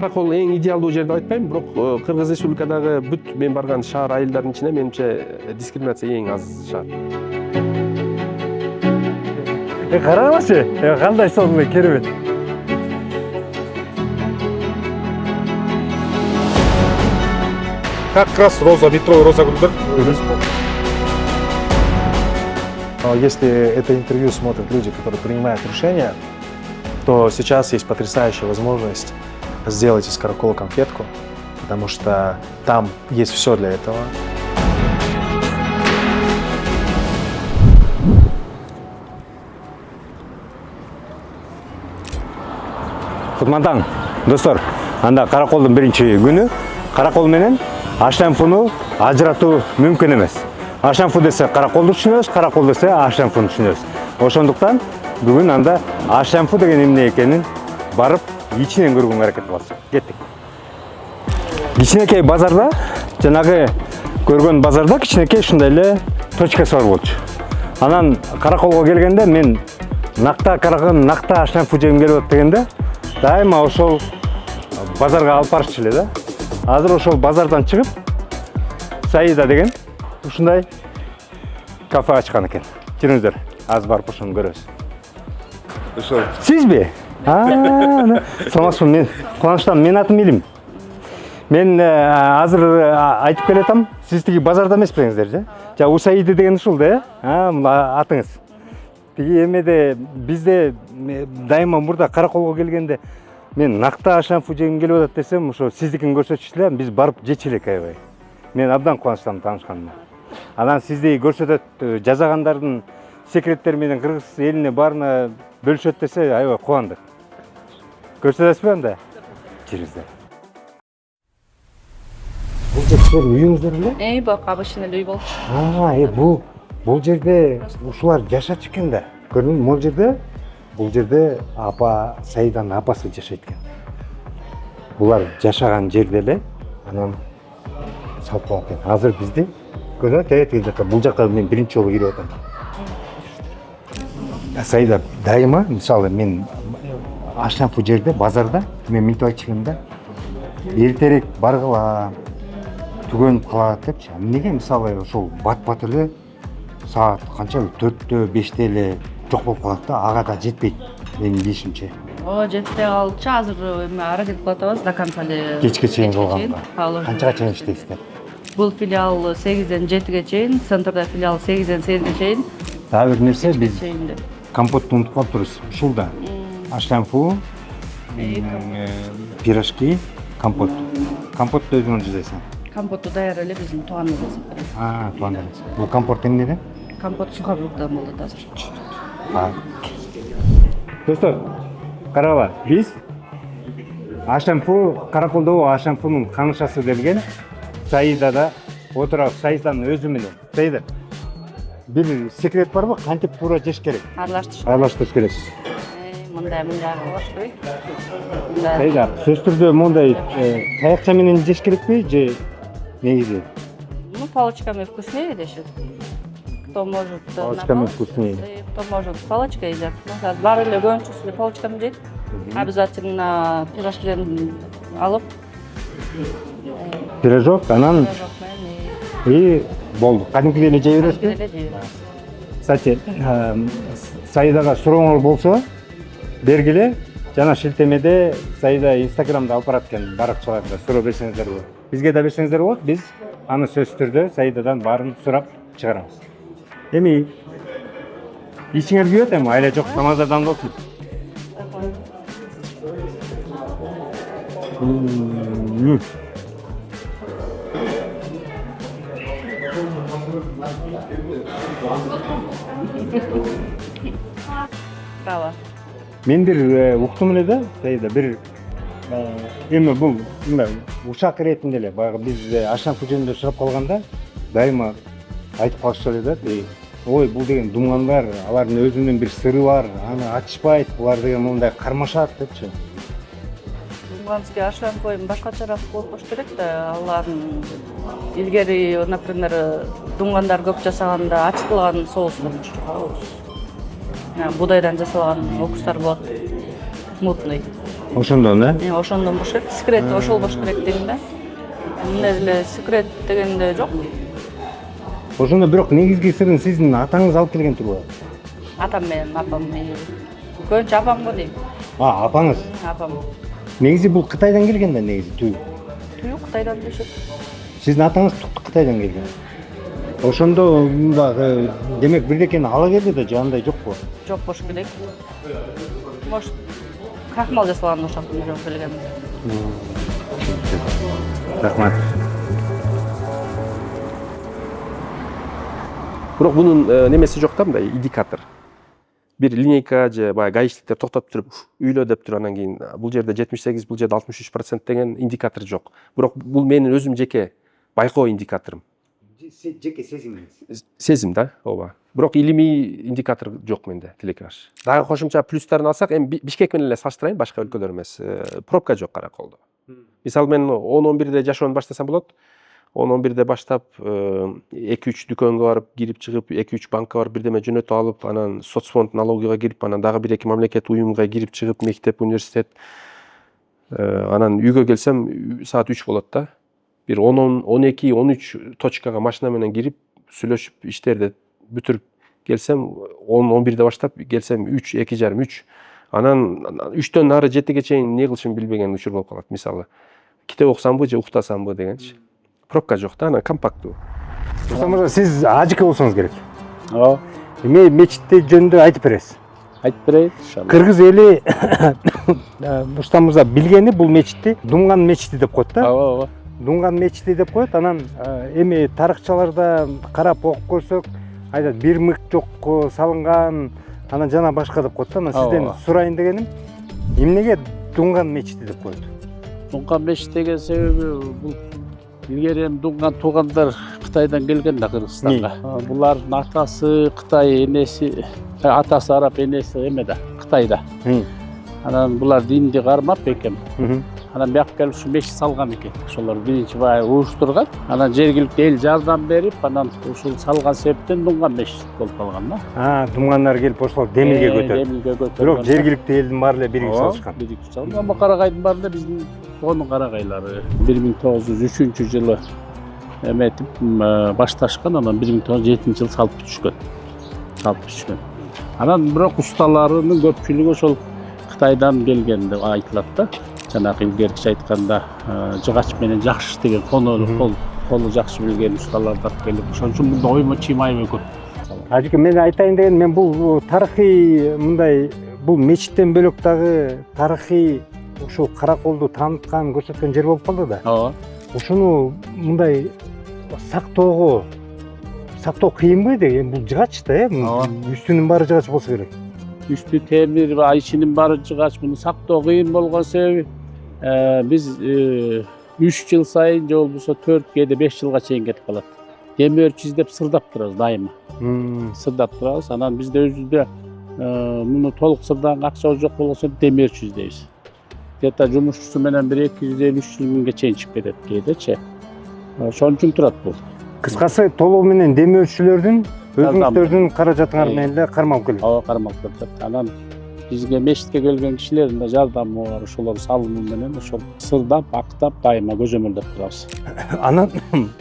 Каракол эң идеалдуу жер деп айтпайм, бирок Кыргыз Республикадагы бүт мен барган шаар айылдарынын ичинде менимче дискриминация эң аз шаар. Караңызчы, кандай сонун керемет. Как раз роза, метро Роза Гүлбер. Если это интервью смотрят люди, которые принимают решения, то сейчас есть потрясающая возможность сделать из Каракола конфетку, потому что там есть все для этого. Кутман достор, анда Караколдун биринчи күнү. Каракол менен Ашенфуну ажыратуу мүмкүн эмес. Ашенфу десе Караколду түшүнөбүз, Каракол десе Ашенфуну түшүнөбүз. Ошондуктан бүгүн анда Ашенфу деген эмне экенин барып ичинен көргөнгө аракет кылабыз. Кеттик. Кичинекей базарда, жанагы көргөн базарда кичинекей ушундай эле точкасы бар болчу. Анан Караколго келгенде мен накта караган, накта Ашенфу жегим келип атат дегенде дайыма ошол базарга алып барчу эле да. Азыр ошол базардан чыгып Саида деген ушундай кафе ачкан экен. Жүрүңүздөр, аз барып ошону көрөбүз. Ошо. Сизби? Саламатсызбы, мен кубанычтан, менин атым Илим. Мен азыр айтып келатам, сиз тиги базарда эмес белеңиздер, же? Жа Усаида деген ушул да, атыңыз. Тиги эмеде бизде дайыма мурда Караколго келгенде мен накта Ашенфу жегим келип атат десем, ошо сиздикин көрсөтүшчү эле, биз барып жечү элек аябай. Мен абдан кубанычтамын таанышканыма. Анан сизди көрсөтөт, жасагандардын секреттери менен кыргыз элине баарына бөлүшөт десе, аябай кубандык. Көрсөтөсүзбү анда? Жүрүңүздөр. Бул жерде үйүңүздөр беле? Бак, обычный үй болчу. Бул жерде ушулар жашачу экен да. Көрдүңүзбү, бул жерде апа Саиданын апасы жашайт экен. Булар жашаган жерде эле анан салып калган экен. Азыр бизди көрдүңүз, тегеги жакка, бул жакка мен биринчи жолу кирип атам. Саида дайыма, мисалы мен Ашенфу жерде базарда мен мынтип айтчумун да. Эртерээк баргыла, түгөнүп калат депчи. Эмнеге мисалы ошол бат-бат эле саат канча 4-тө 5-те эле жок болуп калат да, ага да жетпейт менин билишимче. Жетпей калчу, азыр эме аракет кылып атабыз до конца эле. Кечке чейин калганга. Канчага чейин иштейсиздер? Бул филиал 8-ден 7-ге чейин, центрда филиал 8-ден 8-ге чейин. Дагы бир нерсе, биз компотту унутуп калыптырбыз. Ушул да Ашенфу, пирожки, компот. Компотту өзүң жасайсың. Компотту даяр эле биздин тууганыбыз. Туугандарыңыз. Бул компот эмнеден? Компот сухофруктан болот азыр. Достор, карагыла, биз Ашенфу, Караколдогу Ашенфунун канышасы делген Саидада отурабыз, Саиданын өзү менен. Саида, бир секрет барбы? Кантип туура жеш керек? Аралаштырыш керек. Мындай аралашпайт. Саида, сөз түрдө мондай таякча менен жеш керекпи же негизи? Палочками вкуснее дешет. Кто может палочками вкуснее. Кто может палочкой едят. Баары эле көбүнчөсү палочками жейт. Обязательно пирожкиден алып. Пирожок, анан и болду. Кадимкидей эле жей бересизби? Кстати, Саидага сурооңор болсо бергиле. Жана шилтемеде Саида Инстаграмда алып барат экен, баракчаларда суроо берсеңиздер болот. Бизге да берсеңиздер болот, биз аны сөзсүз түрдө Саидадан баарын сурап чыгарабыз. Эми ичиңер күйөт, эми айла жок, намаздардан болсун. Браво. Мен бир уктум эле да, Саида, бир эми бул ушак иретинде эле баягы биз Ашенфу жөнүндө сурап калганда дайыма айтып калышчу эле да, ой, бул деген думгандар, алардын өзүнүн бир сыры бар, аны ачышпайт, булар деген мондай кармашат депчи. Думганский Ашенфу башкачараак болуп кош керек да, алардын илгери, например, думгандар көп жасаганда ачытылган соус болчу. Будайдан жасалган окустар болот, мутный. Ошондон ошондон болуш керек. Секрет ошол болуш керек деген да. Эмне деле секрет дегенде жок. Ошондо бирок негизги сырын сиздин атаңыз алып келген турбайбы? Атам менен апам. Көбүнчө апам го дейм. Апаңыз. Апам. Негизи бул Кытайдан келген да негизи түү. Түү Кытайдан дешет. Сиздин атаңыз Кытайдан келген. Ошондо мындагы демек бирдекени ала келди да же андай жокпу? Жок болуш керек. Может, крахмал жасалган ошондон жок келген. Рахмат. Бирок бунун немеси жок да, мындай индикатор. Бир линейка же баягы гаишниктер токтотуп туруп үйлө деп туруп анан кийин бул жерде 78, бул жерде 63% деген индикатор жок. Бирок бул менин өзүм жеке байкоо индикаторум. Жеке сезимиңиз. Сезим да, ооба. Бирок илимий индикатор жок менде, тилекке каршы. Дагы кошумча плюстарын алсак, эми Бишкек менен эле салыштырайын, башка өлкөлөр эмес. Пробка жок Караколдо. Мисалы мен 10-11-де жашоону баштасам болот. 10-11-де баштап 2-3 дүкөнгө барып, кирип чыгып, 2-3 банкка барып, бирдеме жөнөтүп алып, анан соцфонд налогыга кирип, анан дагы 1-2 мамлекет уюмга кирип чыгып, мектеп, университет. Анан үйгө келсем саат 3 болот да. Бир 10-12-13 точкага машина менен кирип, сүйлөшүп, иштерди бүтүрүп келсем 10-11-де баштап келсем 2:30-3. Анан 3төн нары 7ге чейин эмне кылышымды билбеген учур болуп калат. Мисалы, китеп окусамбы же уктасамбы дегенчи. Пробка жок да, анан компакттуу. Рустам мырза, сиз ажыке болсоңуз керек. Ооба. Эми мечитте жөнүндө айтып бересиз. Айтып берейин иншалла. Кыргыз эли Рустам мырза билгени бул мечитти Думган мечити деп коет да. Ооба. Думган мечити деп коет. Анан эми тарыхчаларда карап окуп көрсөк, айтат бир мык жокко салынган, анан жана башка деп коет да. Анан сизден сурайын дегеним, эмнеге Думган мечити деп коет? Думган мечити деген себеби бул илгери Думган туугандар Кытайдан келген да Кыргызстанга. Булардын атасы Кытай, энеси атасы араб, энеси эме да, Кытайда. Анан булар динди кармап экен. Анан бияка келип ушу мечит салган экен. Ошолор биринчи бай уюштурган. Анан жергиликтүү эл жардам берип, анан ушул салган себептен Думган мечит болуп калган да. Думгандар келип ошол демилге көтөрүп. Демилге көтөрүп. Бирок жергиликтүү элдин баары эле биригип салышкан. Биригип салган. Ама Карагайдын баарында биздин тоонун карагайлары 1903-жылы эметип башташкан, анан 1907-жылы салып бүтүшкөн. Анан бирок усталарынын көпчүлүгү ошол Кытайдан келген деп айтылат да. Жанагы илгеркиче айтканда жыгач менен жакшы деген колу жакшы билген усталардан келип, ошон үчүн мында оймо чийим аябай көп. Ажыке, мен айтайын деген, мен бул тарыхый мындай бул мечиттен бөлөк дагы тарыхый ушул Караколду тааныткан, көрсөткөн жер болуп калды да. Ооба. Ушуну мындай сактоо кыйынбы деген, бул жыгач да, үстүнүн баары жыгач болсо керек. Үстү темир, ичинин баары жыгач, муну сактоо кыйын болгон себеби биз 3 жыл сайын же болбосо 4 кээде 5 жылга чейин кетип калат. Демир өрчү издеп сырдап турабыз дайыма. Сырдап турабыз. Анан бизде өзүбүздө муну толук сырдаганга акча жок болгосо демир өрчү издейбиз. Где-то жумушчусу менен 250-300 миңге чейин чыгып кетет кээдечи. Ошон үчүн турат бул. Кыскасы, толугу менен демир өрчүлөрдүн өзүңүздөрдүн каражатыңар менен эле кармалып келет. Ооба, кармалып келет. Анан бизге мечитке келген кишилердин да жардамы бар, ошолор салымы менен ошол сырдап, актап, дайыма көзөмөлдөп турабыз. Анан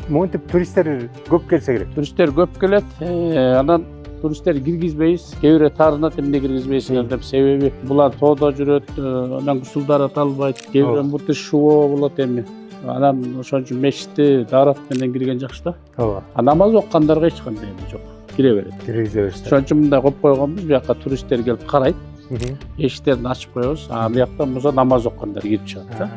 монтип туристтер көп келсе керек. Туристтер көп келет. Анан туристтер киргизбейбиз. Кээ бирөө таарынат, эмне киргизбейсиңер деп, себеби булар тоодо жүрөт, анан гусулдар ата албайт, кээ бирөө мурты шоо болот эми. Анан ошон үчүн мечитти даарат менен кирген жакшы да. Ооба. Намаз окугандарга эч кандай эме жок. Кире берет. Киргизе беришти. Ошон үчүн мындай коюп койгонбуз, бияка туристтер келип карайт. Эшиктерин ачып коебуз. Бияктан болсо намаз окугандар кирип чыгат да.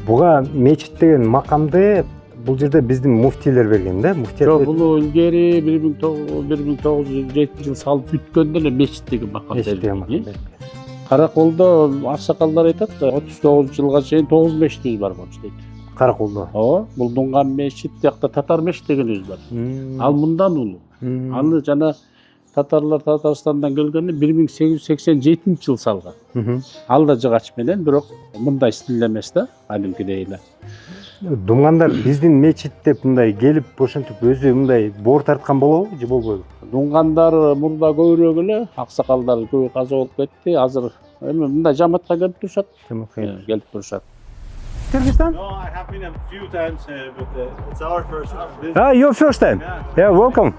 Буга мечит деген макамды бул жерде биздин муфтийлер берген да, муфтият. Жок, бул илгери 1907-жылы салып бүткөндө эле мечит деген макам берилген. Караколдо аксакалдар айтат да, 39 жылга чейин 9 мечитибиз бар болчу дейт. Караколдо. Ооба, бул Думган мечит, жакта татар мечит дегенибиз бар. Ал мындан улуу. Аны жана татарлар Татарстандан келгенде 1887-жылы салган. Ал да жыгач менен, бирок мындай стилде эмес да, кадимкидей эле. Думгандар биздин мечит деп мындай келип ошентип өзү мындай боор тарткан болобу же болбойбу? Думгандар мурда көбүрөөк эле, аксакалдар көбү каза болуп кетти. Азыр Эми мындай жаматка келип турушат. Жаматка. Келип турушат. Kyrgyzstan? No, I have been a few times, but it's our first visit. Ah, your first time. Yeah, welcome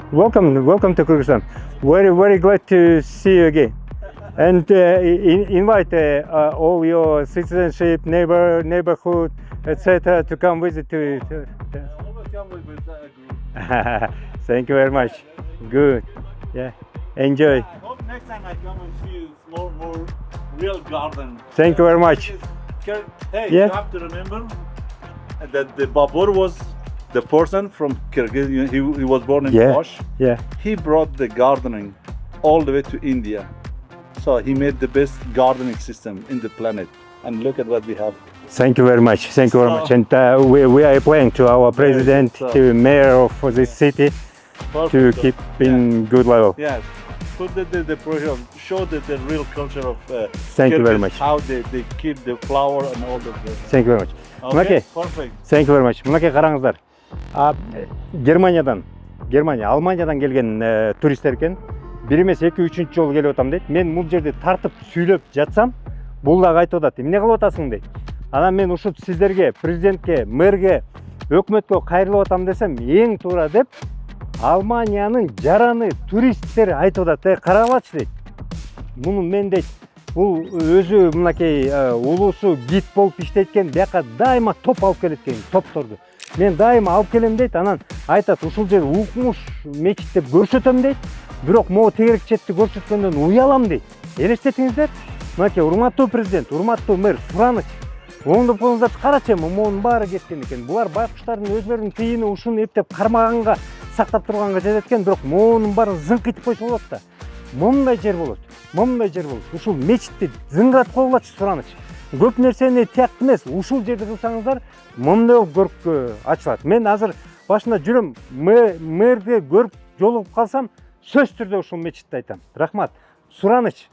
to Kyrgyzstan. Very glad to see you again. And invite all your citizenship, neighborhood, etc. to come visit to. Always come with a group. Thank you very much. Good. Yeah. Enjoy. I hope next time I come and see more real garden. Thank you very much. Hey, Yeah. you have to remember that the Babur was the person from Kyrgyzstan. He was born in Yeah. Osh. Yeah. He brought the gardening all the way to India. So he made the best gardening system in the planet. And look at what we have. Thank you very much. Thank you very much. And we are applying to our president, so- to mayor of this city, to Perfect. keep in good level. Yes. Put the project, show the real culture of Thank you very Kyrgyz, much. how they keep the flower and all the. Thank you very much. Okay, Okay. perfect. Thank you very much. Мынакей қараңыздар. Алманиядан келген туристер екен. Бір емес 2-3 жол келіп отам дейді. Мен бұл жерде тартып сөйлеп жатсам, бұл дағы айтып отады. Эмне кылып атасың дейді. Анан мен ушул сиздерге, президентке, мэрге, өкмөткө кайрылып атам десем, эң туура деп Алманиянын жараны туристтер айтып атат. Карагылачы дейт. Муну мен дейт, бул өзү мынакей улуусу гид болуп иштеткен, бияка дайыма топ алып келет экен, топторду. Мен дайыма алып келем дейт, анан айтат, ушул жер укмуш мечит деп көрсөтөм дейт. Бирок могу тегерек четти көрсөткөндөн уялам дейт. Элестетиңиздер. Мынакей урматтуу президент, урматтуу мэр, Сураныч. Оңдоп коюңуздар, карачы, момунун баары кеткен экен. Булар байкуштардын өзлөрүнүн тыйыны ушуну эптеп кармаганга, сактап турганга жетет экен, бирок момунун баарын зыңкытып койсо болот да. Момундай жер болот. Ушул мечитти зыңгыратып койгулачы, Сураныч. Көп нерсени тияк эмес, ушул жерде кылсаңыздар, момундай көрүпкө ачылат. Мен азыр башында жүрөм, мэрге көрүп жолугуп калсам, сөз түрдө ушул мечитти айтам. Рахмат. Сураныч.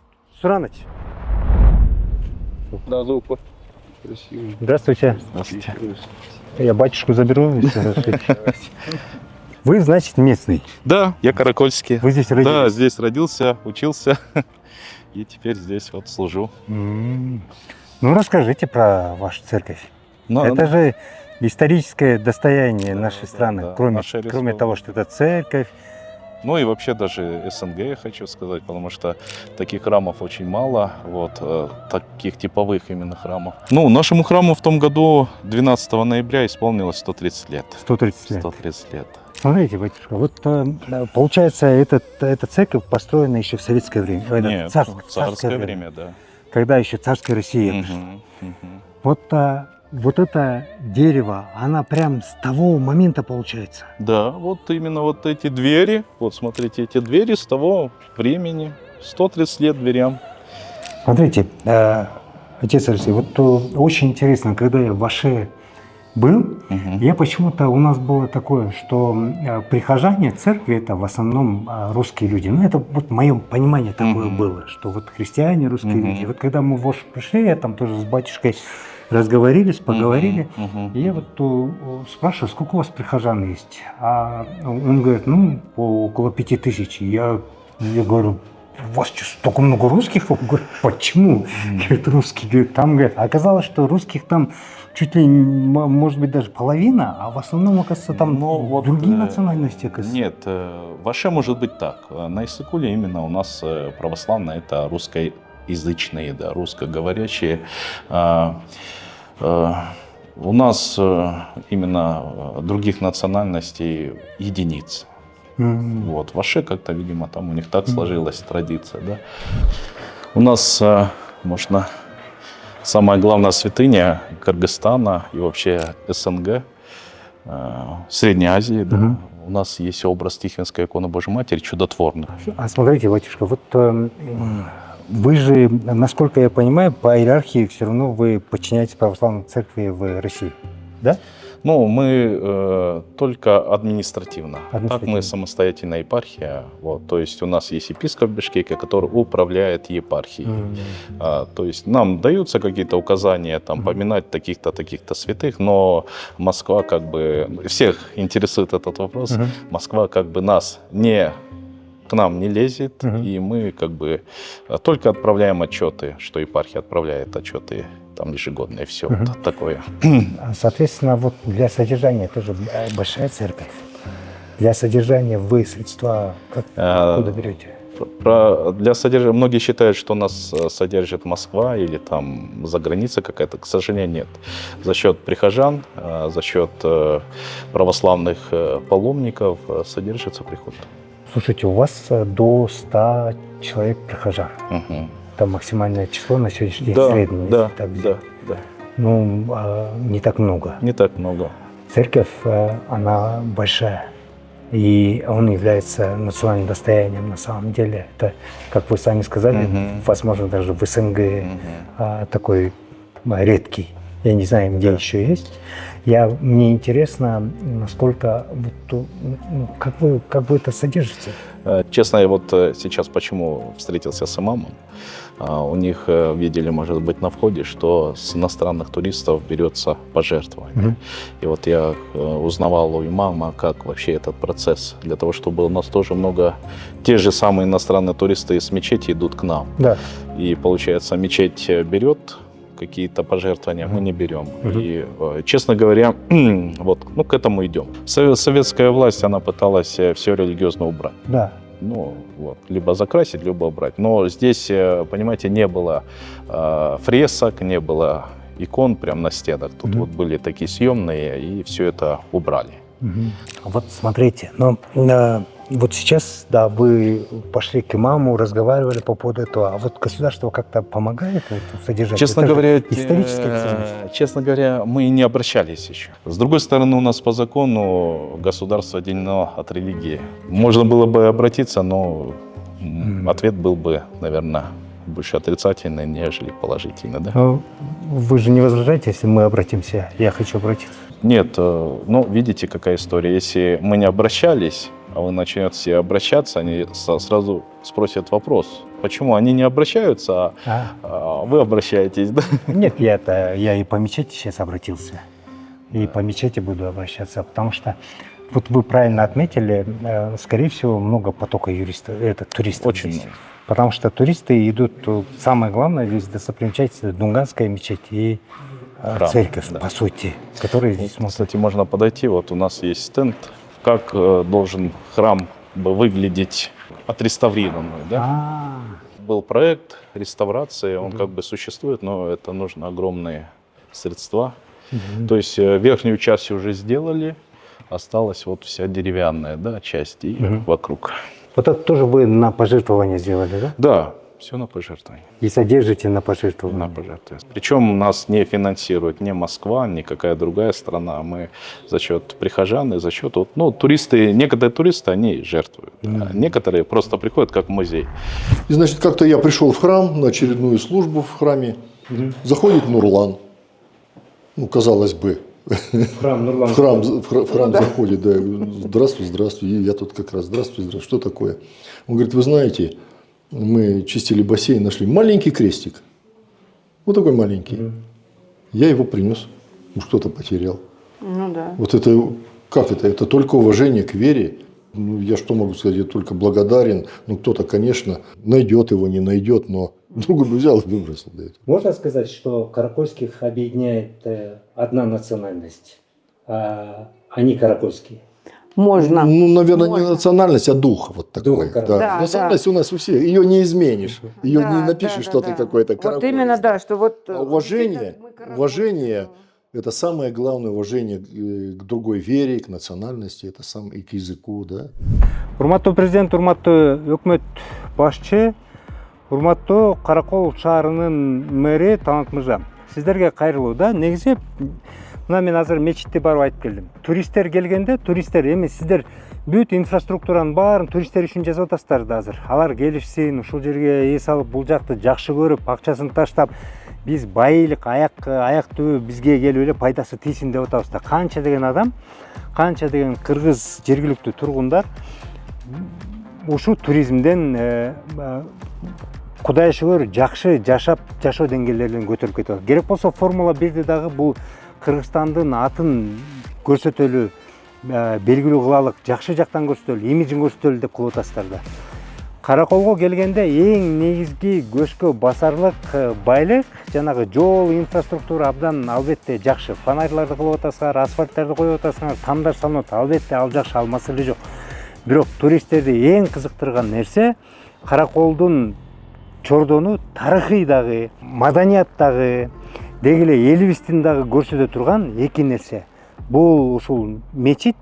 Да, звук. Красиво. Здравствуйте. Здравствуйте. Я батюшку заберу. Если разрешите. Вы, значит, местный. Да, я Каракольский. Вы здесь Да, родились? здесь родился, учился и теперь здесь вот служу. Ну, расскажите про вашу церковь. Но, Это же историческое достояние Да, нашей да, страны. да. Кроме Наша республика. того, что это церковь. Ну и вообще даже СНГ я хочу сказать, потому что таких храмов очень мало, вот, таких типовых именно храмов. Ну, нашему храму в том году 12 ноября исполнилось 130 лет. 130 лет. 130 лет. Смотрите, батюшка, вот получается, эта церковь построена еще в советское время. Нет, царское время, да. Когда еще царская Россия пришла. Мгм. Вот это дерево, она прям с того момента получается. Да, вот именно вот эти двери, вот смотрите, эти двери с того времени, 130 лет дверям. Смотрите, отец Алексей, вот очень интересно, когда я в Аше был, Мгм. я почему-то, у нас было такое, что прихожане церкви это в основном русские люди. Ну, это вот мое понимание такое Мгм. было, что вот христиане, русские Мгм. люди. Вот когда мы в Ош пришли, я там тоже с батюшкой разговорились, поговорили. Мгм. И я вот спрашиваю, сколько у вас прихожан есть? А он говорит, ну, около 5000. Я говорю, у вас что, столько много русских? Он говорит, почему? Говорит, русские. Говорит, там, говорит, оказалось, что русских там чуть ли, может быть, даже половина, а в основном, оказывается, там Ну, вот, другие национальности, оказывается. Нет, в Аше может быть так. На Иссык-Куле именно у нас православные, это русскоязычные, да, русскоговорящие. У нас именно других национальностей единиц. Вот, в Аше как-то, видимо, там у них так сложилась традиция, да. У нас, можно, самая главная святыня Кыргызстана и вообще СНГ, Средней Азии, да. Мгм. У нас есть образ Тихвинской иконы Божьей Матери чудотворный. А смотрите, батюшка, вот вы же, насколько я понимаю, по иерархии все равно вы подчиняетесь православной церкви в России, да? Ну, мы только административно. Так Административно. мы самостоятельная епархия. Вот, то есть у нас есть епископ Бишкека, который управляет епархией. То есть нам даются какие-то указания, там, поминать таких-то, таких-то святых, но Москва как бы... Всех интересует этот вопрос. Москва как бы нас не к нам не лезет, и мы как бы только отправляем отчеты, что епархия отправляет отчеты там ежегодные, все вот такое. Соответственно, вот для содержания тоже большая церковь. Для содержания вы средства откуда берете? Для содержания многие считают, что нас содержит Москва или там за границей какая-то. К сожалению, нет. За счет прихожан, за счет православных паломников содержится приход. Слушайте, у вас до 100 человек прихожан. Это максимальное число на сегодняшний день среднее. Да, так взять. да. Ну, не так много. Не так много. Церковь, она большая. И он является национальным достоянием на самом деле. Это, как вы сами сказали, возможно, даже в СНГ такой редкий. Я не знаю, где еще есть. Мне интересно, насколько, как вы это содержите? Честно, я вот сейчас почему встретился с имамом, у них видели, может быть, на входе, что с иностранных туристов берется пожертвование. И вот я узнавал у имама, как вообще этот процесс, для того, чтобы у нас тоже много, те же самые иностранные туристы из мечети идут к нам. Да. И получается, мечеть берет какие-то пожертвования, мы не берем. И, честно говоря, вот, к этому идем. Советская власть, она пыталась все религиозно убрать. Да. Либо закрасить, либо убрать. Но здесь, понимаете, не было фресок, не было икон прямо на стенах. Тут вот были такие съемные, и все это убрали. Вот смотрите, вот сейчас, да, вы пошли к имаму, разговаривали по поводу этого, а вот государство как-то помогает это содержать? Честно это говоря, историческая ценность. честно говоря, мы не обращались еще. С другой стороны, у нас по закону государство отделено от религии. Можно было бы обратиться, но ответ был бы, наверное, больше отрицательный, нежели положительный, да? Вы же не возражаете, если мы обратимся? Я хочу обратиться. Нет, видите, какая история. Если мы не обращались, а вы начнете обращаться, они сразу спросят вопрос. Почему они не обращаются, а вы обращаетесь, да? Нет, я и по мечети сейчас обратился. И по мечети буду обращаться, потому что вот вы правильно отметили, скорее всего, много потока туристов. Очень здесь. много. Потому что туристы идут, самое главное, здесь достопримечательность Дунганская мечеть и Храм, церковь, да. по сути, которые здесь смотрят. Кстати, можно подойти, вот у нас есть стенд, как должен храм выглядеть отреставрированный, да? Был проект реставрации, он как бы существует, но это нужно огромные средства. То есть верхнюю часть уже сделали, осталась вот вся деревянная, да, часть и вокруг. Вот это тоже вы на пожертвование сделали, да? Да, все на пожертвование. И содержите на пожертвование. На пожертвование. Причем нас не финансирует ни Москва, ни какая другая страна. Мы за счет прихожан и за счет... туристы, некоторые туристы, они жертвуют. А некоторые просто приходят как в музей. И, значит, как-то я пришел в храм на очередную службу в храме. Заходит Нурлан. Казалось бы. Храм Нурлан. В храм заходит, да. Здравствуй. И я тут как раз, здравствуй. Что такое? Он говорит, вы знаете, мы чистили бассейн, нашли маленький крестик. Вот такой маленький. Я его принес. Кто-то потерял. Ну да. Вот это, как это? Это только уважение к вере. Я что могу сказать? Я только благодарен. Кто-то, конечно, найдет его, не найдет, но другой бы взял и выбросил. Можно сказать, что каракольских объединяет одна национальность, а они каракольские? Можно. Наверное, не национальность, а дух вот такой. Дух, да. Национальность у нас у всех. Ее не изменишь. Ее не напишешь, что ты какой-то караколь. Вот именно, да, что вот... Уважение, это самое главное уважение к другой вере, к национальности, это и к языку, да. Урматтуу президент, урматтуу өкмөт башчы, урматтуу Каракол шаарынын мэри Талант мырза. Сиздерге кайрылуу да. Негизи мына мен азыр мечитте барып айтып келдим. Туристтер келгенде, эми сиздер бүт инфраструктуранын баарын туристтер үчүн жасап атасыздар да азыр. Алар келишсин, ушул жерге эс алып, бул жакты жакшы көрүп, акчасын таштап, биз байылык аяк түбү бизге келип эле пайдасы тийсин деп атабыз да. Канча деген адам, канча деген кыргыз жергиликтүү тургундар ушул туризмден кудай шүгүр жакшы жашоо деңгээлеринен көтөрүлүп кетип атат. Керек болсо Формула 1-де дагы бул Кыргызстандын атын көрсөтөлү, белгилүү кылалык, жакшы жактан көрсөтөлү, имиджин көрсөтөлү деп кылып атасыздар да. Караколго келгенде эң негизги көзгө басарлык байлык жанагы жол инфраструктура абдан албетте жакшы. Фонарьларды кылып атасыңар, асфальттарды коюп атасыңар, тамдар салынат, албетте ал жакшы, ал маселе жок. Бирок туристтерди эң кызыктырган нерсе Караколдун чордону тарыхый дагы, маданият дагы, деги эле элибиздин дагы көрсөтө турган эки нерсе. Бул ушул мечит,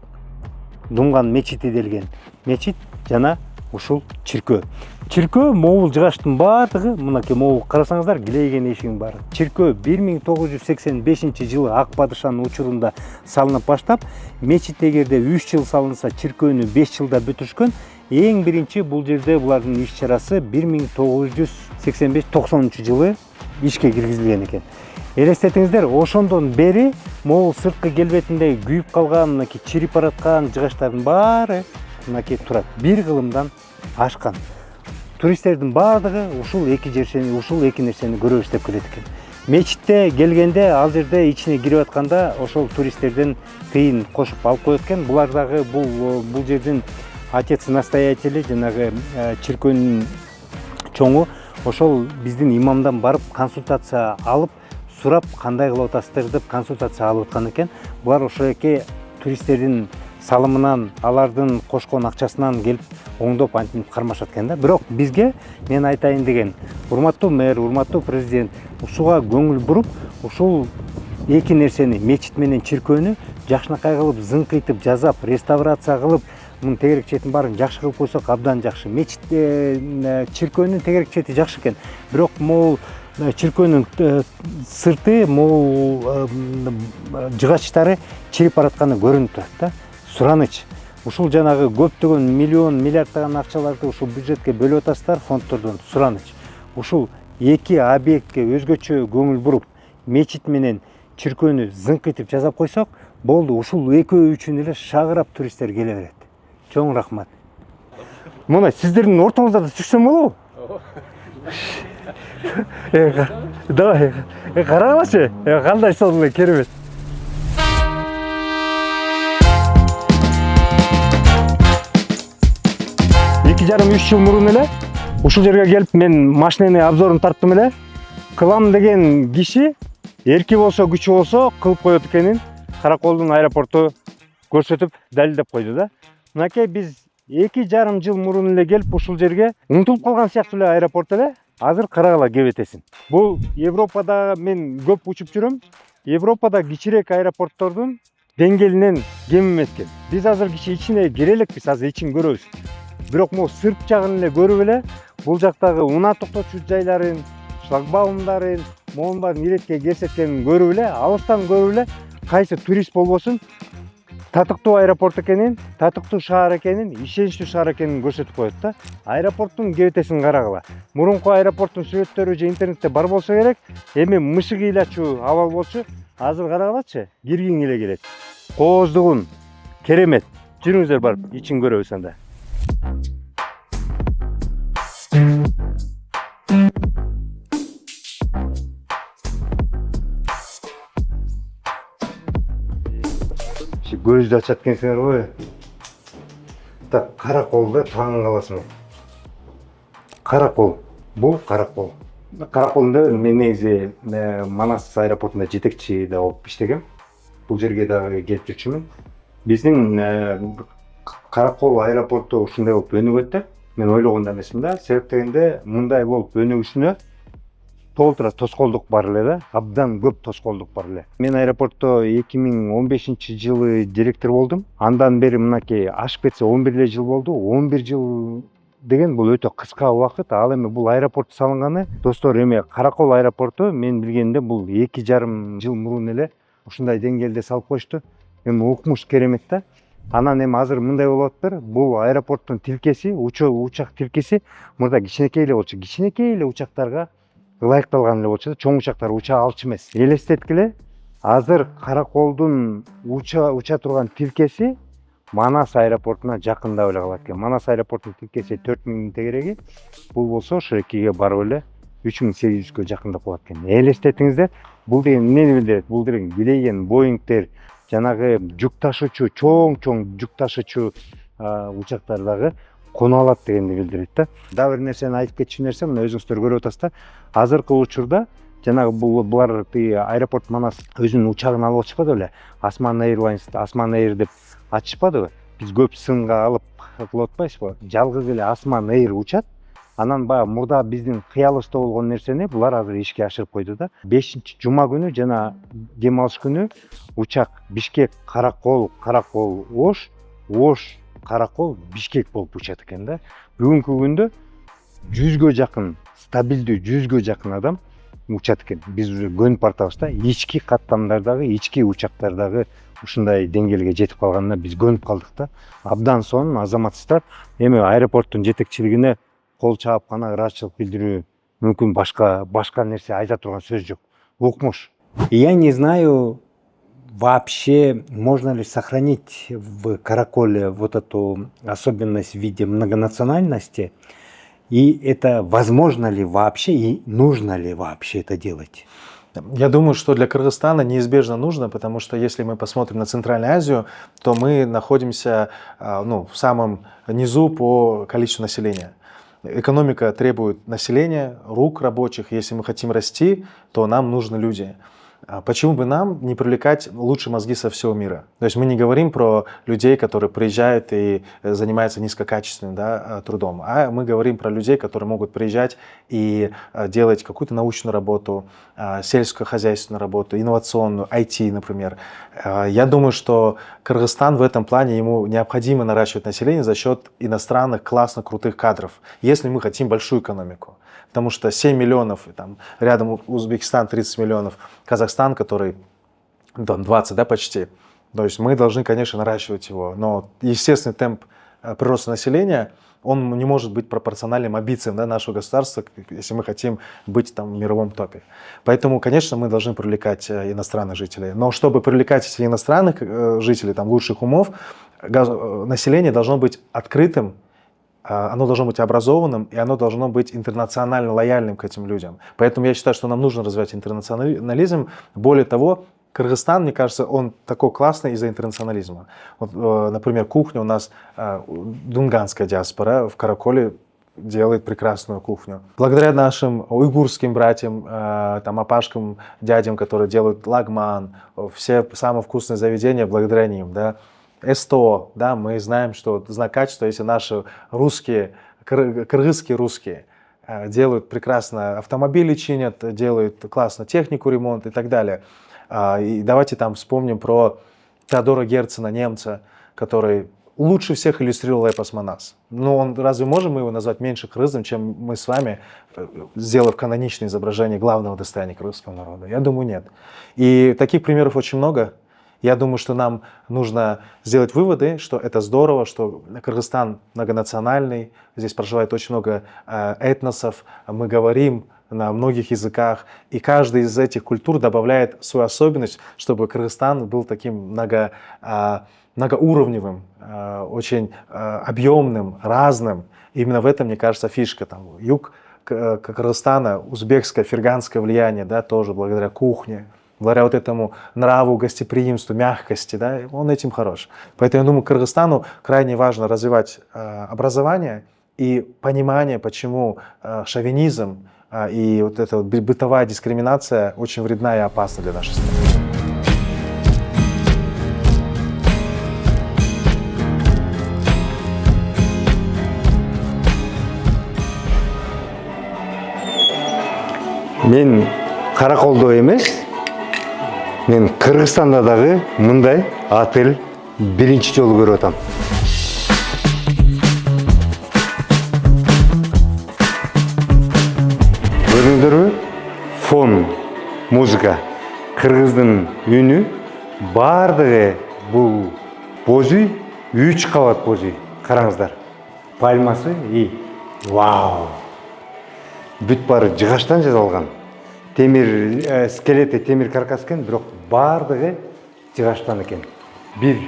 Думган мечити делген мечит жана ушул чиркөө. Чиркөө могул жыгачтын баардыгы, мынакей могул карасаңыздар, килейген эшигин баары. Чиркөө 1985-жылы Ак падышанын учурунда салынып баштап, мечит эгерде 3 жыл салынса, чиркөөнү 5 жылда бүтүрүшкөн. Эң биринчи бул жерде булардын иш чарасы 1985-90 ишке киргизилген экен. Элестетиңиздер, ошондон бери могул сырткы келбетинде күйүп калган мынакей чирип бараткан жыгачтардын баары мынакей турат. Бир кылымдан ашкан. Туристтердин баардыгы ушул эки нерсени көрөбүз деп келет экен. Мечитте келгенде ал жерде ичине кирип атканда ошол туристтерден тыйын кошуп алып коет экен. Булар дагы бул жердин отец настоятели, жанагы чиркөөнүн чоңу, ошол биздин имамдан барып консультация алып, сурап кандай кылып атасыздар деп консультация алып аткан экен. Булар ошол эки туристтердин салымынан, алардын кошкон акчасынан келип оңдоп антип кармашат экен да. Бирок бизге мен айтайын деген, урматтуу мэр, урматтуу президент, ушуга көңүл буруп, ушул эки нерсени, мечит менен чиркөөнү жакшынакай кылып, зыңкыйтып, жазап, реставрация кылып, мунун тегерек четин баарын жакшы кылып койсок абдан жакшы. Мечит чиркөөнүн тегерек чети жакшы экен. Бирок могул чиркөөнүн сырты, могул жыгачтары чирип баратканы көрүнүп турат да. Сураныч. Ушул жанагы көптөгөн миллион, миллиарддаган акчаларды ушул бюджетке бөлүп атасыздар, фонддордон. Сураныч. Ушул эки объектке өзгөчө көңүл буруп, мечит менен чиркөөнү зыңкыйтып жазап койсок, болду. Ушул экөө үчүн эле шагырап туристтер келе берет. Чоң рахмат. Мына сиздердин ортоңуздарда түшсөм болобу? Давай, карагылачы. Кандай сол эле керемет. Эки жарым 3 жыл мурун эле ушул жерге келип мен машинени обзорун тарттым эле. Кылам деген киши эрки болсо, күчү болсо кылып коет экенин Караколдун аэропорту көрсөтүп далилдеп койду да. Мынакей биз 2,5 жыл мурун эле келип ушул жерге унутулуп калган сыяктуу эле аэропорт эле. Азыр карагыла кебетесин. Бул Европада мен көп учуп жүрөм. Европада кичирээк аэропорттордун деңгээлинен кем эмес экен. Биз азыр кичи ичине кире элекпиз, азыр ичин көрөбүз. Бирок могу сырт жагын эле көрүп эле, бул жактагы унаа токтотчу жайларын, шлагбаумдарын, могунун баарын иретке көрсөткөнүн көрүп эле, алыстан көрүп эле, кайсы турист болбосун татыктуу аэропорт экенин, татыктуу шаар экенин, ишеничтүү шаар экенин көрсөтүп коет да. Аэропорттун кебетесин карагыла. Мурунку аэропорттун сүрөттөрү же интернетте бар болсо керек, эми мышык ыйлачуу абал болчу. Азыр карагылачы, киргиң эле келет. Кооздугун керемет. Жүрүңүздөр барып ичин көрөбүз анда. Көздү ачат экенсиңер го. Так, Караколдо таң каласың. Каракол. Бул Каракол. Караколдо мен негизи Манас аэропортунда жетекчи да болуп иштегем. Бул жерге дагы келип жүрчүмүн. Биздин Каракол аэропорту ушундай болуп өнүгөт да. Мен ойлогон эмесмин да. Себеп дегенде мындай болуп өнүгүшүнө толтура тоскоолдук бар эле да. Абдан көп тоскоолдук бар эле. Мен аэропортто 2015-жылы директор болдум. Андан бери мынакей ашып кетсе 11 жыл болду. 11 жыл деген бул өтө кыска убакыт. Ал эми бул аэропорт салынганы, достор, эми Каракол аэропорту мен билгенде бул 2,5 жыл мурун эле ушундай деңгээлде салып коюшту. Эми укмуш керемет да. Анан эми азыр мындай болуп атыптыр. Бул аэропорттун тилкеси, учак тилкеси мурда кичинекей эле болчу. Кичинекей эле учактарга ылайыкталган эле болчу да. Чоң учактар уча алчу эмес. Элестеткиле, азыр Караколдун уча турган тилкеси Манас аэропортуна жакындап эле калат экен. Манас аэропортунун тилкеси 4000 тегереги. Бул болсо Шрекиге барып эле 3800гө жакындап калат экен. Элестетиңиздер, бул деген эмнени билдирет? Бул деген билейген Боингтер, жанагы жүк ташуучу, чоң жүк ташуучу учактардагы коно алат дегенди билдирет да. Дагы бир нерсени айтып кетчү нерсе, мына өзүңүздөр көрүп атасыз да. Азыркы учурда жанагы булар аэропорт Манас өзүнүн учагын алып атышпады беле? Osman Airlines, Osman Air деп ачышпадыбы? Биз көп сынга алып кылып атпайсызбы? Жалгыз эле Osman Air учат. Анан баягы мурда биздин кыялыбызда болгон нерсени булар азыр ишке ашырып койду да. 5-жума күнү жана дем алыш күнү учак Бишкек, Каракол, Ош, Каракол, Бишкек болуп учат экен да. Бүгүнкү күндө 100гө жакын, стабилдүү 100гө жакын адам учат экен. Биз уже көнүп бартабыз да. Ички каттамдардагы, ички учактардагы ушундай деңгээлге жетип калганына биз көнүп калдык да. Абдан сонун азаматчылар эми аэропорттун жетекчилигине кол чаап гана ыраазычылык билдирүү мүмкүн, башка нерсе айта турган сөз жок. Укмуш. Я не знаю вообще, можно ли сохранить в Караколе вот эту особенность в виде многонациональности, и это возможно ли вообще, и нужно ли вообще это делать? Я думаю, что для Кыргызстана неизбежно нужно, потому что если мы посмотрим на Центральную Азию, то мы находимся в самом низу по количеству населения. Экономика требует населения, рук рабочих. Если мы хотим расти, то нам нужны люди. Почему бы нам не привлекать лучшие мозги со всего мира? То есть мы не говорим про людей, которые приезжают и занимаются низкокачественным трудом, а мы говорим про людей, которые могут приезжать и делать какую-то научную работу, сельскохозяйственную работу, инновационную, IT, например. Я думаю, что Кыргызстан в этом плане, ему необходимо наращивать население за счет иностранных классных крутых кадров, если мы хотим большую экономику. Потому что 7 миллионов, там, рядом Узбекистан 30 миллионов, Казахстан, который 20, почти. То есть мы должны, конечно, наращивать его. Но естественный темп прироста населения, он не может быть пропорциональным амбициям нашего государства, если мы хотим быть там, в мировом топе. Поэтому, конечно, мы должны привлекать иностранных жителей. Но чтобы привлекать этих иностранных жителей, там, лучших умов, население должно быть открытым, оно должно быть образованным, и оно должно быть интернационально лояльным к этим людям. Поэтому я считаю, что нам нужно развивать интернационализм. Более того, Кыргызстан, мне кажется, он такой классный из-за интернационализма. Вот, например, кухня у нас, дунганская диаспора в Караколе делает прекрасную кухню. Благодаря нашим уйгурским братьям, там, апашкам, дядям, которые делают лагман, все самые вкусные заведения, благодаря ним, да. СТО, да, мы знаем, что знак качества, если наши русские, кыргызские русские делают прекрасно автомобили чинят, делают классно технику ремонт и так далее. И давайте там вспомним про Теодора Герцена, немца, который лучше всех иллюстрировал эпос Манас. Но разве можем мы его назвать меньше кыргызом, чем мы с вами, сделав каноничное изображение главного достояния кыргызского народа? Я думаю, нет. И таких примеров очень много. Я думаю, что нам нужно сделать выводы, что это здорово, что Кыргызстан многонациональный, здесь проживает очень много этносов, мы говорим на многих языках, и каждый из этих культур добавляет свою особенность, чтобы Кыргызстан был таким многоуровневым, очень объемным, разным. И именно в этом, мне кажется, фишка. Там, юг Кыргызстана, узбекское, ферганское влияние, да, тоже благодаря кухне. Благодаря вот этому нраву, гостеприимству, мягкости, да, он этим хорош. Поэтому я думаю, Кыргызстану крайне важно развивать образование и понимание, почему шовинизм и вот эта вот бытовая дискриминация очень вредна и опасна для нашей страны. Мен Караколдо эмес, мен Кыргызстанда дагы мындай отель биринчи жолу көрүп атам. Көрдүңүздөрбү? Фон, музыка, кыргыздын үнү, бардыгы бул боз үй, 3 кабат боз үй. Караңыздар. Пальмасы и вау. Бүт бары жыгачтан жасалган. Темир скелети темир каркас экен, бирок бардыгы жыгачтан экен. 1,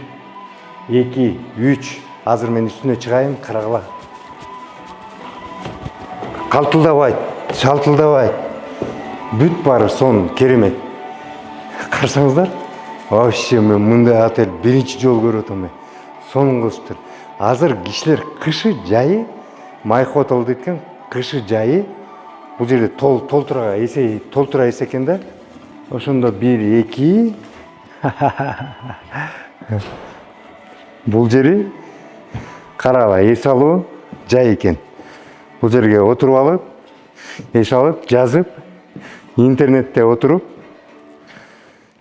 2, 3. Азыр мен үстүнө чыгайын, карагыла. Калтылдабайт, шалтылдабайт. Бүт бары сон керемет. Карасаңыздар, вообще мен мындай отель биринчи жолу көрүп атам. Сонун кылыптыр. азыр кишилер кышы жайы майхотел дейт экен, кышы жайы бул жерде толтура эсе экен да. Ошондо 1 2 бул жери караба эс алуу жай экен. Бул жерге отуруп алып, эс алып, жазып, интернетте отуруп,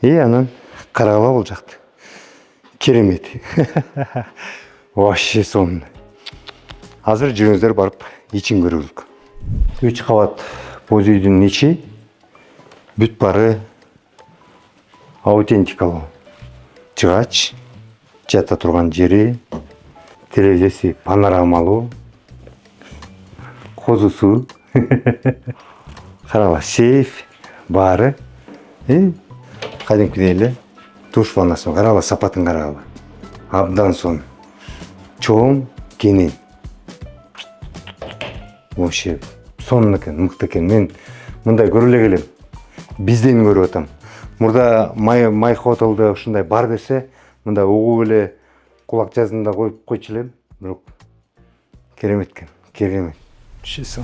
анан карагыла бул жакты. Керемет. Вообще сонун. Азыр жүрүңүздөр барып ичин көрөлүк. 3 кабат боз үйдүн ичи бүт бары аутентикалуу. Жыгач, жата турган жери, терезеси панорамалуу, козусу, караба сейф, баары. Кадимкидей эле туш ваннасы, караба сапатын караба. Абдан сонун. Чоң, кенен. Вообще сонун экен, мыкты экен. Мен мындай көрө эле келем. Бизден көрүп атам. Мурда май хотелде ушундай бар десе, мындай угуп эле кулак жазында койчу элем. Бирок керемет экен, керемет. Чесо.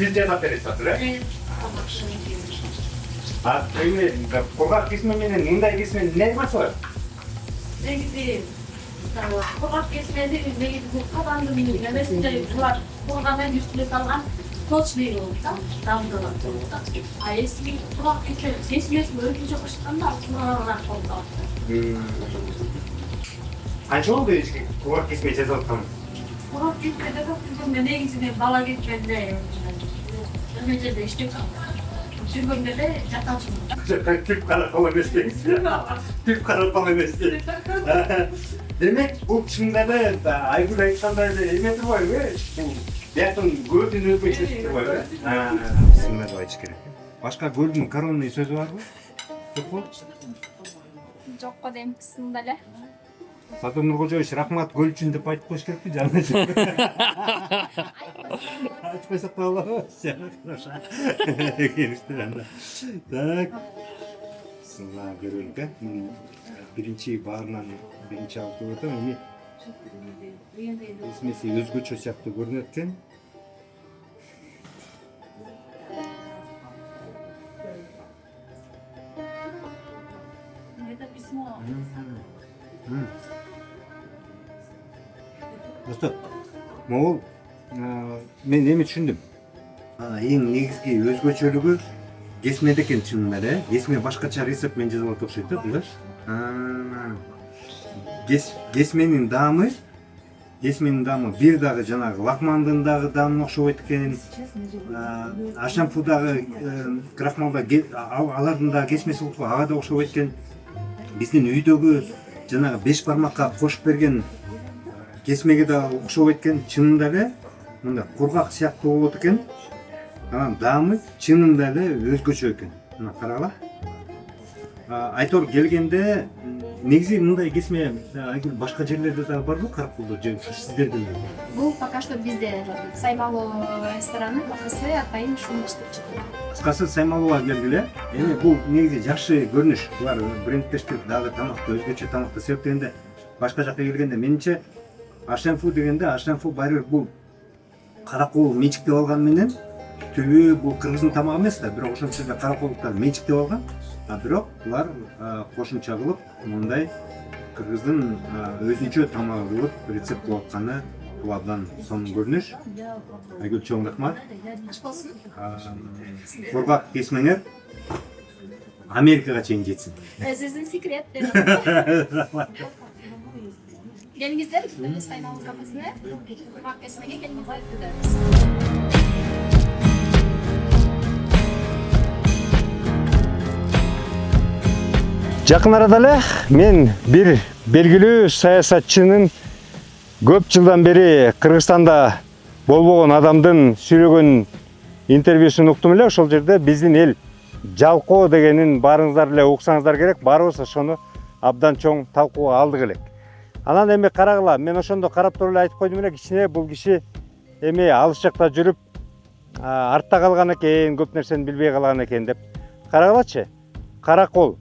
Siz cevap verirsiniz, evet? Kurgak kesmemenin, mınday kesmenin ne var? Негизи кургак кесмеди негизи каданды менен эмесинде булар курганын үстүнө салган точный болот да, дамдылар болот да. А если кургак кесмеси өзүнчө кышканда кургак болот. Канча болду эчки кургак кесме жасап аткан? Кургак кесмеде мен негизинен бала кеткенде бир жерде иштеп жүргөндө эле жатачумун. Тип каракол эмес дейсиз. Тип каракол эмес дейсиз. Демек бул чында эле Айгүл айткандай эле эме турбайбы? Биятын көлдүн өзгөчөсү турбайбы? Чында деп айтыш керек. Башка көлдүн коронный сөзү барбы? Жокпу? Жокко дейм, чында эле. Сатыр Нуркожоевич, рахмат көл үчүн деп айтып коюш керекпи, жаным? Айтып койсок да болобу? Хорошо. Келиштир анда. Так. Сынга көрөлүк, биринчи баарынан биринчи алып өтөм, эми эсмеси өзгөчө сыяктуу көрүнөт экен. Это письмо. Достор, могул мен эми түшүндүм. Эң негизги өзгөчөлүгү кесмеде экен чынында эле. Кесме башкача рецепт менен жазылат окшойт да, булар. Кесменин даамы бир дагы жанагы лакмандын дагы даамына окшобойт экен. Ашамфудагы крахмалда алардын дагы кесмеси болуп, ага да окшобойт экен. Биздин үйдөгү жанагы 5 бармакка кошуп берген кесмеге да окшобойт экен. Чынында эле мында кургак сыяктуу болот экен. Анан даамы чынында эле өзгөчө экен. Мына карагыла. Айтор келгенде негизи мындай кесме Айгүл башка жерлерде дагы барбы? Караколдо же сиздерде? Бул пока что бизде Саймалуу рестораны кафеси атайын ушуну иштеп чыкты. Кыскасы Саймалууга келгиле. Эми бул негизи жакшы көрүнүш. Булар брендтештирип дагы тамакты өзгөчө тамакты септегенде башка жакка келгенде менимче Ашемфу дегенде Ашемфу баары бул каракол менчиктеп алган менен түбү бул кыргыздын тамагы эмес да, бирок ошол жерде караколдуктар менчиктеп алган. Бирок булар кошумча кылып мындай кыргыздын өзүнчө тамагы кылып рецепт кылып атканы бул абдан сонун көрүнүш. Айгүл чоң рахмат. Кургак кесмеңер Америкага чейин жетсин. Сиздин секрет. Келиңиздер, биз Саймалуу кафесине кургак кесмеге келиңиздер. Жакын арада эле мен бир белгилүү саясатчынын көп жылдан бери Кыргызстанда болбогон адамдын сүйлөгөн интервьюсун уктум эле. Ошол жерде биздин эл жалкоо дегенин баарыңыздар эле уксаңыздар керек. Баарыбыз ошону абдан чоң талкууга алдык элек. Анан эми карагыла, мен ошондо карап туруп эле айтып койдум эле, кичине бул киши эми алыс жакта жүрүп артта калган экен, көп нерсени билбей калган экен деп. Карагылачы, Каракол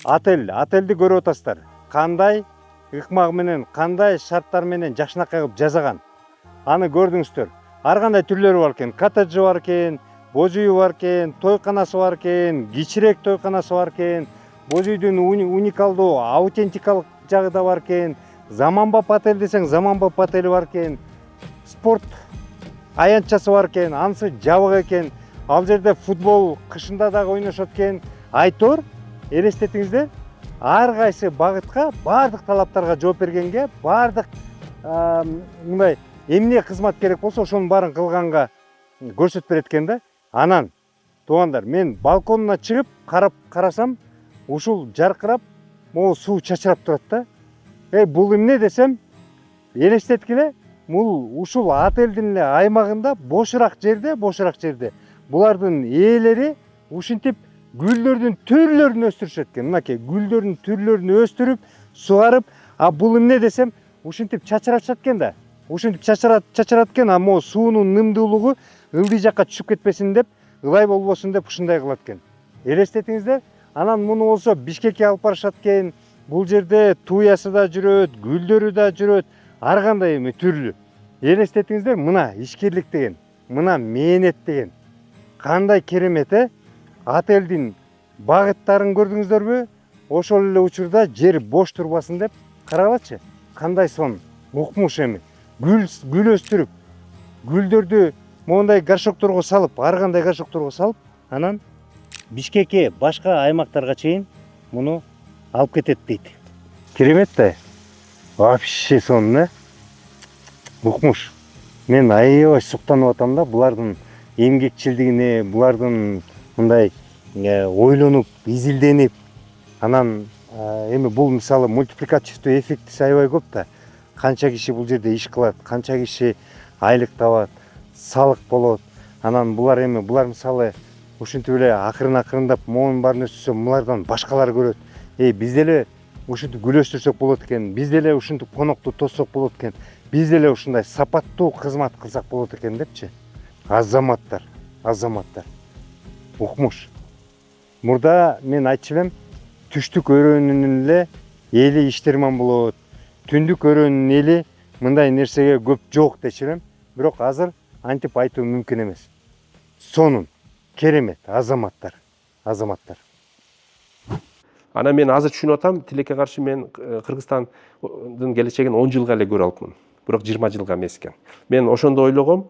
отельди көрүп атасыздар. Кандай ыкмак менен, кандай шарттар менен жакшынакай кылып жасаган. Аны көрдүңүздөр. Ар кандай түрлөрү бар экен. Коттеджи бар экен, боз үйү бар экен, тойканасы бар экен, кичирээк тойканасы бар экен. Боз үйдүн уникалдуу, аутентикалык жагы да бар экен. Заманбап отель десең, заманбап отели бар экен. Спорт аянтчасы бар экен, анысы жабык экен. Ал жерде футбол кышында дагы ойношот экен. Айтор, элестетиңиздер, ар кайсы багытка, бардык талаптарга жооп бергенге, бардык мындай эмне кызмат керек болсо ошонун баарын кылганга көрсөтүп берет экен да. Анан туугандар, мен балконуна чыгып карасам, ушул жаркырап, могу суу чачырап турат да. Бул эмне десем, элестеткиле, бул ушул отелдин эле аймагында бошураак жерде булардын ээлери ушинтип гүлдөрдүн түрлөрүн өстүрүшөт экен. Мынакей гүлдөрдүн түрлөрүн өстүрүп, сугарып, бул эмне десем, ушинтип чачырашат экен да. Ушинтип чачырат экен, могу суунун нымдуулугу ылдый жакка түшүп кетпесин деп, ылай болбосун деп ушундай кылат экен. Элестетиңиздер, анан муну болсо Бишкекке алып барышат экен. Бул жерде туясы да жүрөт, гүлдөрү да жүрөт, ар кандай эми түрлүү. Элестетиңиздер, мына ишкерлик деген, мына мээнет деген. Кандай керемет, отелдин багыттарын көрдүңүздөрбү? Ошол эле учурда жер бош турбасын деп, карагылачы, кандай сон, укмуш эми. Гүл өстүрүп, гүлдөрдү моундай горшокторго салып, ар кандай горшокторго салып, анан Бишкекке, башка аймактарга чейин муну алып кетет дейт. Керемет да. Вообще сон, укмуш. Мен аябай суктанып атам да, булардын эмгекчилдигине, булардын мындай ойлонуп, изилденип, анан эми бул мисалы мультипликативдүү эффектиси аябай көп да. Канча киши бул жерде иш кылат, канча киши айлык табат, салык болот. Анан булар мисалы ушинтип эле акырындап моунун баарын өстүрсө, булардан башкалар көрөт. Биз деле ушинтип гүл өстүрсөк болот экен, биз деле ушинтип конокту тоссок болот экен, биз деле ушундай сапаттуу кызмат кылсак болот экен депчи. Азаматтар. Укмуш. Мурда мен айтчу элем, түштүк өрөөнүнүн эле эли иштерман болот. Түндүк өрөөнүнүн эли мындай нерсеге көп жок дечү элем. Бирок азыр антип айтуу мүмкүн эмес. Сонун керемет азаматтар. Анан мен азыр түшүнүп атам, тилекке каршы мен Кыргызстандын келечегин 10 жылга эле көрө алыпмын. Бирок 20 жылга эмес экен. Мен ошондо ойлогом,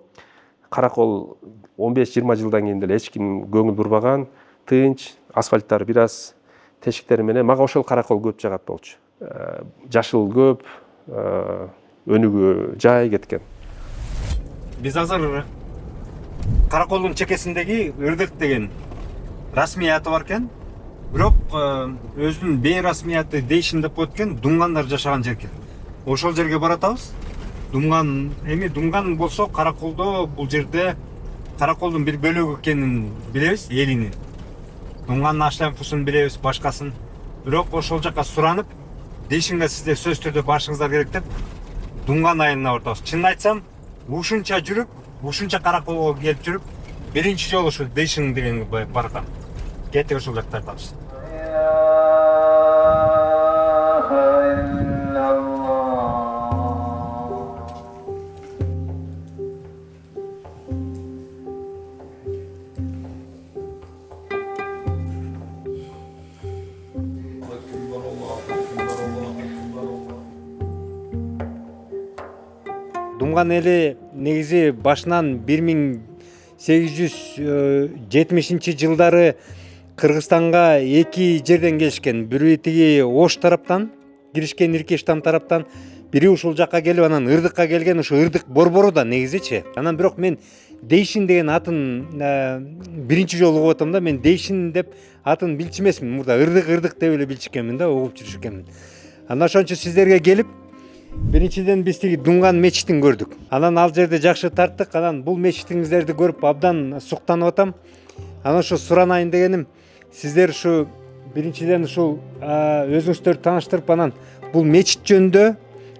Каракол 15-20 жылдан кийин деле эч ким көңүл бурбаган, тынч, асфальттары бир аз тешиктери менен мага ошол Каракол көп жагат болчу. Жашыл көп, өнүгүү жай кеткен. Биз азыр Караколдун чекесиндеги Ырдык деген расмий аты бар экен. Бирок өзүнүн бейрасмий дейшин деп коет экен, Думгандар жашаган жер экен. Ошол жерге баратабыз. Думган болсо Караколдо, бул жерде Караколдун бир бөлүгү экенин билебиз, элинин. Думганын Ашланфусун билебиз, башкасын. Бирок ошол жака суранып, дейшинге сиздер сөз түрдө барышыңыздар керек деп, Думган айылына баратабыз. Чынын айтсам, ушунча жүрүп, ушунча Караколго келип жүрүп, биринчи жолу ушу дейшин деген баргам. Кетип ошол жакта тартабыз. Думган эли негизи башынан 1870 жылдары Кыргызстанга эки жерден келишкен. Бири тиги Ош тараптан киришкен, Иркештам тараптан, бири ушул жакка келип, анан Ырдыкка келген. Ушу Ырдык борбору да негизичи. Анан бирок мен Дейшин деген атын биринчи жолу угуп атам да. Мен Дейшин деп атын билчү эмесмин. Мурда Ырдык деп эле билчү экенмин да, угуп жүрүш экенмин. Анан ошончо сиздерге келип, биринчиден биз тиги Думган мечитин көрдүк. Анан ал жерде жакшы тарттык. Анан бул мечитиңиздерди көрүп абдан суктанып атам. Анан ошо суранайын дегеним, сиздер ушу биринчиден ушул өзүңүздөрдү тааныштырып, анан бул мечит жөнүндө,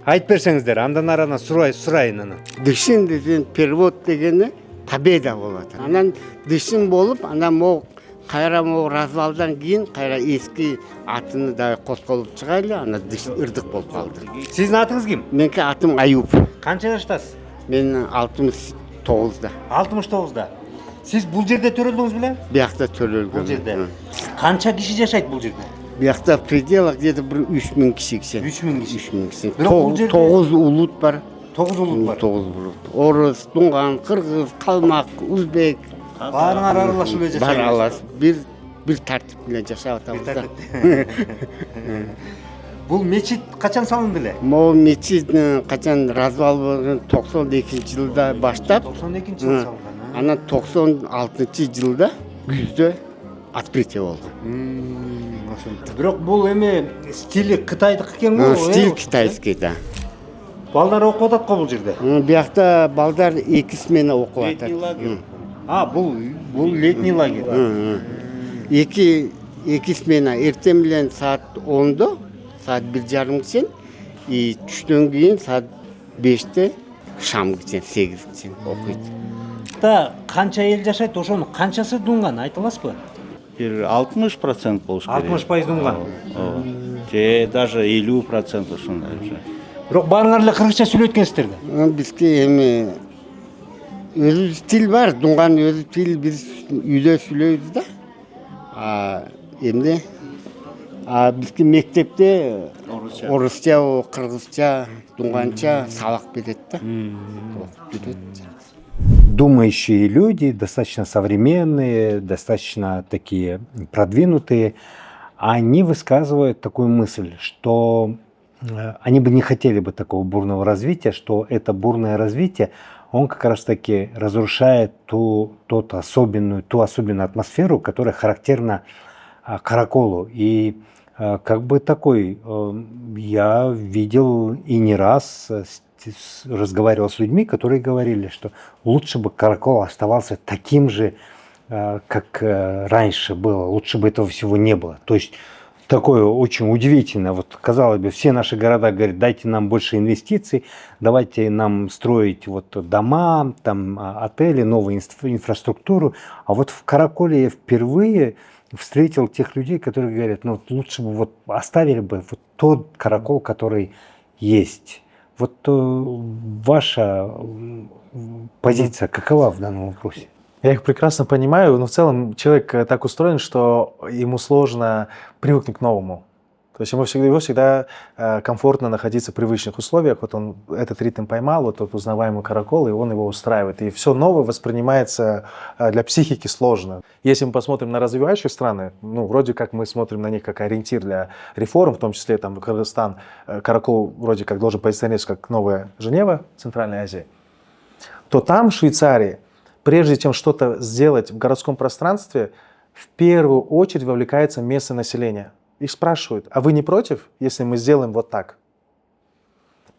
айтып берсеңиздер, андан арана сурайын аны. Дышын деген перевод дегені победа болады. Анан дышын болып, анан могу кайра могу развалдан кийин кайра эски атыны да котколуп чыгайлы, анан дышын ырдык болуп калды. Сиздин атыңыз ким? Меники атым Аюп. Канча жаштасыз? Мен 69-да. 69-да. Сиз бул жерде төрөлдүңүз беле? Биякта төрөлгөм. Бул жерде. Канча киши жашайт бул жерде? Биякта в пределах где-то 3000 киши киши. 3000 киши. 3000 киши. Бирок бул жерде 9 улут бар. 9 улут бар. 9 улут. Орус, Дунган, Кыргыз, Калмак, Узбек. Баарыңар аралашып эле жашайсыздар. Бар алас. Бир тартип менен жашап атабыз да. Бул мечит качан салынды эле? Могу мечит качан развал болгон 92-жылда баштап, 92-жылда салынган. анан 96-жылда күздө открытие болгон. Бирок бул эми стили кытайдык экен го? Стиль китайский, да. Балдар окуп атат го бул жерде? Биякта балдар 2 смена окуп атат. Бул летний лагерь. Эки смена эртең менен саат 10-до, саат 1:30 чейин, и түштөн кийин саат 5-те шамга чейин 8-ге чейин окуйт. Та канча эл жашайт, ошонун канчасы дунган, айта аласызбы? Бир 60% болуш керек. 60% дунган. Же даже 50% ушундай уже. Бирок баарыңар эле кыргызча сүйлөйт экенсиздер да? Бизге эми өзүбүз тил бар, дунган өзү тил биз үйдө сүйлөйбүз да. Эмне? Бизге мектепте орусча, кыргызча, дунганча сабак берет да. Думающие люди, достаточно современные, достаточно такие продвинутые, они высказывают такую мысль, что они бы не хотели бы такого бурного развития, что это бурное развитие, он как раз таки разрушает ту особенную атмосферу, которая характерна Караколу. И как бы такой, я видел и не раз, разговаривал с людьми, которые говорили, что лучше бы Каракол оставался таким же, как раньше было, лучше бы этого всего не было. То есть такое очень удивительно. Вот, казалось бы, все наши города говорят, дайте нам больше инвестиций, давайте нам строить вот дома, там, отели, новую инфраструктуру. А вот в Караколе я впервые встретил тех людей, которые говорят, ну лучше бы вот оставили бы вот тот Каракол, который есть. Вот ваша позиция какова в данном вопросе? Я их прекрасно понимаю, но в целом человек так устроен, что ему сложно привыкнуть к новому. То есть его всегда комфортно находиться в привычных условиях. Вот он этот ритм поймал, вот тот узнаваемый Каракол, и он его устраивает. И все новое воспринимается для психики сложно. Если мы посмотрим на развивающие страны, ну, вроде как мы смотрим на них как ориентир для реформ, в том числе там Кыргызстан, Каракол вроде как должен позиционироваться как новая Женева Центральной Азии, то там, в Швейцарии, прежде чем что-то сделать в городском пространстве, в первую очередь вовлекается местное население. Их спрашивают, а вы не против, если мы сделаем вот так?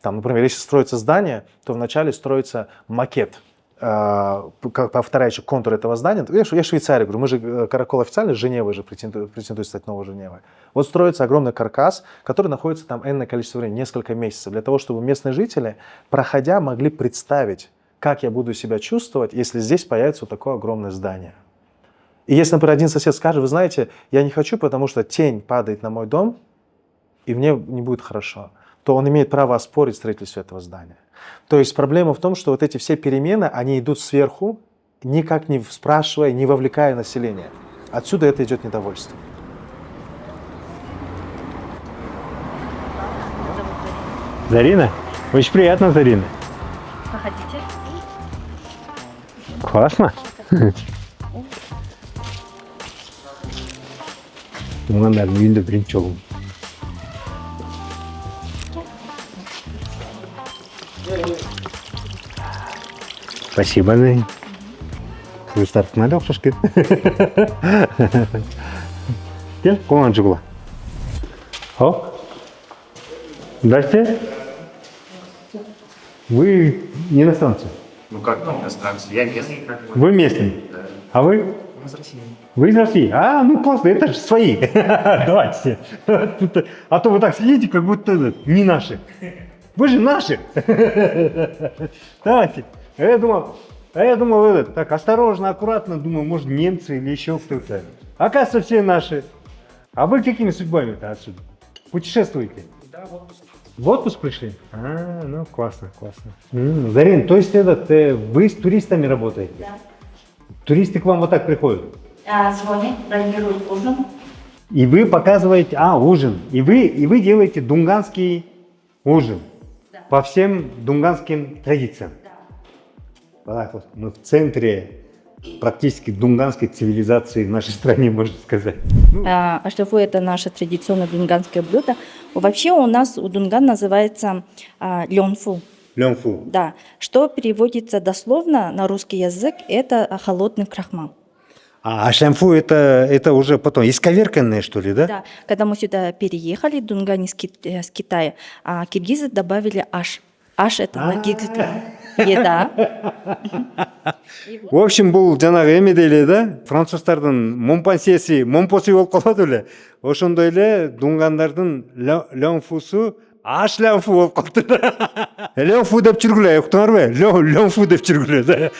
Там, например, если строится здание, то вначале строится макет, повторяющий контур этого здания. Я Швейцария, говорю, мы же Каракол официально, Женева же претендует стать новой Женевой. Вот строится огромный каркас, который находится там энное количество времени, несколько месяцев, для того, чтобы местные жители, проходя, могли представить, как я буду себя чувствовать, если здесь появится вот такое огромное здание. И если, например, один сосед скажет, вы знаете, я не хочу, потому что тень падает на мой дом, и мне не будет хорошо, то он имеет право оспорить строительство этого здания. То есть проблема в том, что вот эти все перемены, они идут сверху, никак не спрашивая, не вовлекая население. Отсюда это идет недовольство. Зарина? Очень приятно, Зарина. Проходите. Классно. Туғандардың үйінде бірінші жолым. Спасибо, Нэй. Өз тартқына да ұқсас кел. Кел, қолан жүгіла. О, здрасте. Вы не иностранцы? Ну как не иностранцы? Я местный. Вы местный? Да. А вы? Из России. Вы из России? А, ну классно, это же свои. Давайте. А то вы так сидите, как будто не наши. Вы же наши. Давайте. Я думал, этот, так осторожно, аккуратно, думаю, может немцы или еще кто-то. Оказывается, все наши. А вы какими судьбами-то отсюда? Путешествуете? Да, в отпуск. В отпуск пришли? Ну классно. Зарин, то есть вы с туристами работаете? Да. Туристы к вам вот так приходят? Звонят, бронируют ужин. И вы показываете, ужин. И вы делаете дунганский ужин. Да. По всем дунганским традициям. Да. Вот так вот, мы в центре практически дунганской цивилизации в нашей стране, можно сказать. Аштафу – это наше традиционное дунганское блюдо. Вообще у нас у дунган называется лёнфу. Лёнфу. Да, что переводится дословно на русский язык – это холодный крахмал. А шамфу это уже потом исковерканное, что ли, да? Да, когда мы сюда переехали, дунган из Китая, киргизы добавили аш. Аш – это еда. В общем, бұл жанагы эме деле да, француздардын момпоси болуп калат эле. Ошондой эле дунгандардын лёнфусу аш лёнфу болуп калды. Лёнфу деп жүргүлө, уктуңарбы? Лёнфу деп жүргүлө да.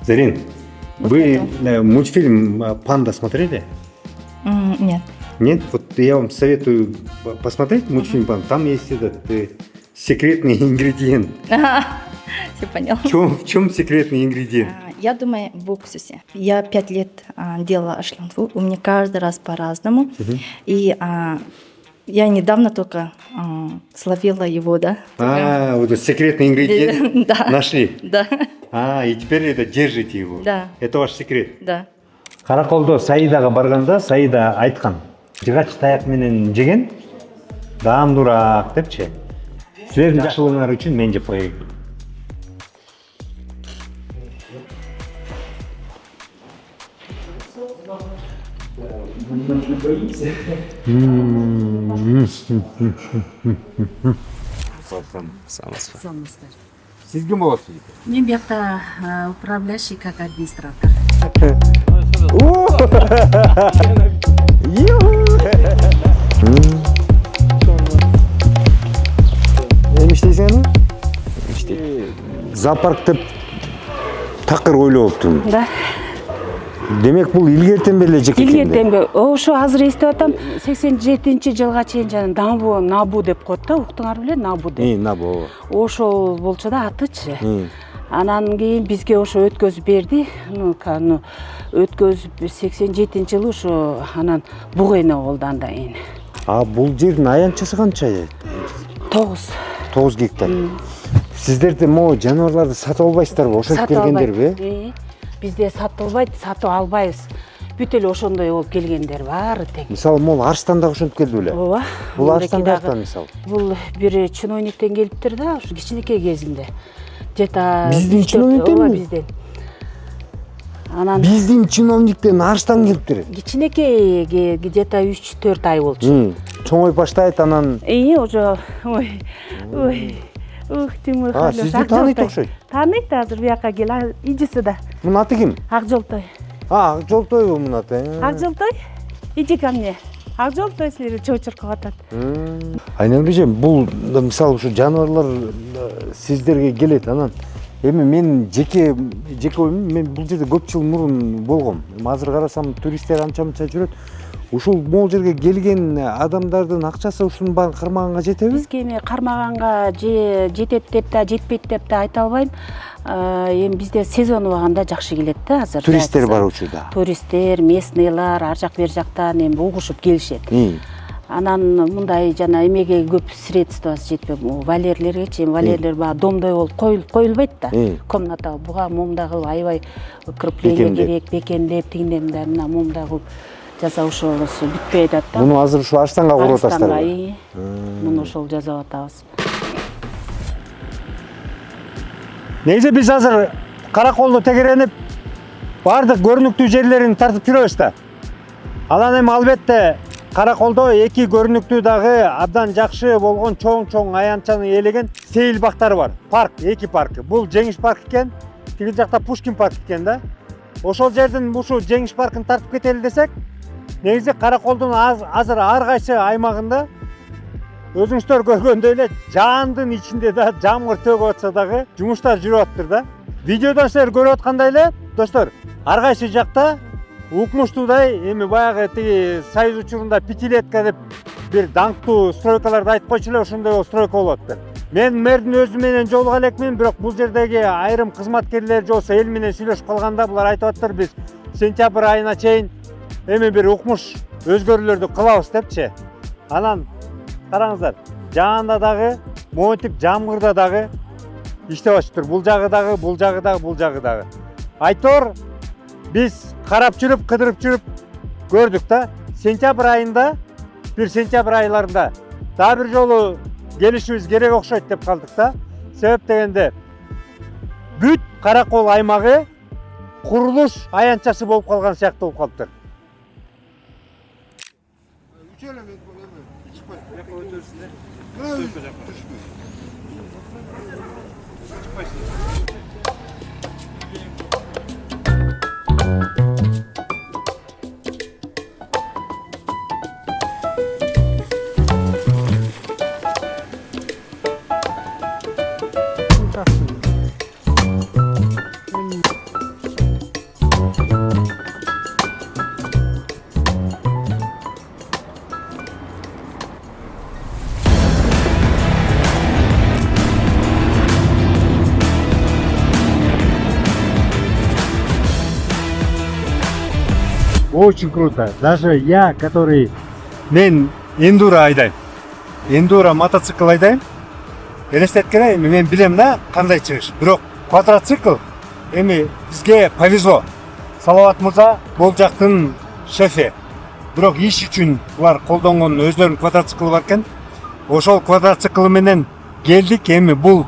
Зарин, вы мультфильм «Панда» смотрели? Нет. Нет? Вот я вам советую посмотреть мультфильм «Панда». Там есть этот секретный ингредиент. Все понял. В чем секретный ингредиент? Я думаю, в уксусе. Я 5 лет делала ашланфу, у меня каждый раз по-разному. И я недавно только словила его, да. Вот секретный ингредиент нашли? Да. И теперь это держите его? Да. Это ваш секрет? Да. Караколдо Саидага барганда, Саида айткан. Жыгач таяк менен жеген, даамдуураак депчи. Силердин жакшылыгыңар үчүн мен жеп коеюн. Siz kim болосуз? Мен бияқта управляющий как администратор. Эми иштейсиң аны? Зоопарк деп такыр ойлоптум. Да. Демек бул илгертен бери эле жеке экен. Илгертен бери. Ошо азыр эстеп атам, 87-жылга чейин жана Набу деп коет да, уктуңар беле Набу деп. Набу. Ошол болчу да атычы. Анан кийин бизге ошо өткөзүп берди. Өткөзүп 87-жылы ошо анан бугайна болду андан кийин. Бул жердин аянтчасы канча? 9 гектар. Сиздерде могу жаныбарларды сатып албайсыздарбы? Ошентип келгендерби? Бизде сатылбайт, сатып албайбыз. Бүт эле ошондой болуп келгендер баары тең. Мисалы, могу арстан дагы ошентип келди беле? Ооба. Бул арстан каяктан мисалы? Бул бир чиновниктен келиптир да, ушу кичинекей кезинде. Жета биздин чиновниктенби? Бизден. Анан биздин чиновниктен арстан келиптир. Кичинекей где-то 3-4 ай болчу. Чоңой баштайт анан. Уже Ух ты мой хороший. Сизди тааныйт окшойт. Тааныйт азыр бияка кел, иди сюда. Мунун аты ким? Акжолтой. Акжолтойбу мунун аты. Акжолтой? Иди ко мне. Акжолтой силерди чочуркап атат. Айнагүл эже, бул мисалы ушу жаныбарлар сиздерге келет, анан эми мен жеке оюм, мен бул жерде көп жыл мурун болгом. Азыр карасам туристтер анча-мынча жүрөт. Ушул могул жерге келген адамдардын акчасы ушунун баарын кармаганга жетеби? Бизге эми кармаганга жетет деп да, жетпейт деп да айта албайм. Эми бизде сезону баганда жакшы келет да азыр. Туристтер бар учурда. Туристтер, местныйлар ар жак бер жактан эми угушуп келишет. Анан мындай жана эмеге көп средствосы жетпей, валерлергечи, валерлер баягы домдой болуп коюлбайт да. Комната буга момда кылып аябай укрепление керек, бекемдеп, тигинден мына момда кылып жасап ошолусу бүтпөй атат да. Муну азыр ушу арстанга куруп атасыздар. Муну ошол жасап атабыз. Негизи биз азыр Караколдо тегеренип, бардык көрүнүктүү жерлерин тартып жүрөбүз да. Анан эми албетте Караколдо эки көрүнүктүү дагы абдан жакшы болгон чоң аянтчаны ээлеген сейил бактары бар. Парк, эки паркы. Бул Жеңиш парк экен, тиги жакта Пушкин парк экен да. Ошол жердин ушу Жеңиш паркын тартып кетели десек, негизи Караколдун азыр ар кайсы аймагында өзүңүздөр көргөндөй эле жаандын ичинде да жамгыр төгүп атса дагы жумуштар жүрүп атыптыр да. Видеодон силер көрүп аткандай эле достор, ар кайсы жакта укмуштуудай эми баягы тиги Союз учурунда пятилетка деп бир даңктуу стройкаларды айтып койчу эле, ошондой стройка болуп атыптыр. Мен мэрдин өзү менен жолуга элекмин, бирок бул жердеги айрым кызматкерлер же болбосо эл менен сүйлөшүп калганда булар айтып атыптыр, биз сентябрь айына чейин эми бир укмуш өзгөрүүлөрдү кылабыз депчи. Анан караңыздар, жаанда дагы, монтип жамгырда дагы иштеп атыптыр. Бул жагы дагы, бул жагы дагы, бул жагы дагы. Айтор биз карап жүрүп, кыдырып жүрүп көрдүк да. Сентябрь айында, бир сентябрь айларында дагы бир жолу келишибиз керек окшойт деп калдык да. Себеп дегенде бүт Каракол аймагы курулуш аянтчасы болуп калган сыяктуу болуп калыптыр. Очень круто. Даже я, который мен эндуро айдайм. Эндуро мотоцикл айдайм. Элестеткенде мен билем да кандай чыгыш. Бирок квадроцикл эми бизге повезло. Салават мырза бул жактын шефи. Бирок иш үчүн булар колдонгон өздөрүнүн квадроциклы бар экен. Ошол квадроцикл менен келдик. Эми бул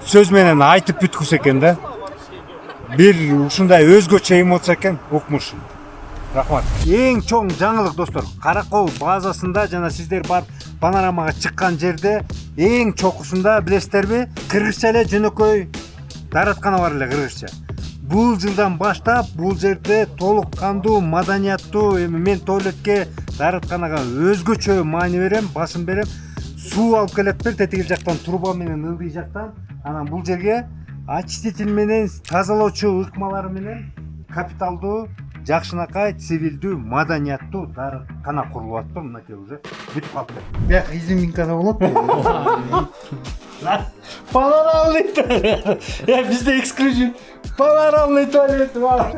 сөз менен айтып бүткүс экен да. Бир ушундай өзгөчө эмоция экен, укмуш. Рахмат. Эң чоң жаңылык достор, Каракол базасында жана сиздер барып панорамага чыккан жерде эң чокусунда билесиздерби, кыргызча эле жөнөкөй даараткана бар эле кыргызча. Бул жылдан баштап бул жерде толук кандуу, маданияттуу, эми мен туалетке, дааратканага өзгөчө маани берем, басым берем. Суу алып келет тетиги жактан, труба менен ылдый жактан. Анан бул жерге очиститель менен, тазалоочу ыкмалары менен капиталдуу, жакшынакай, цивилдүү, маданияттуу даараткана курулуп атты. Мынакей уже бүтүп калыптыр. Бияк изюминкада болот. Панорамный туалет. Бизде эксклюзив панорамный туалет бар.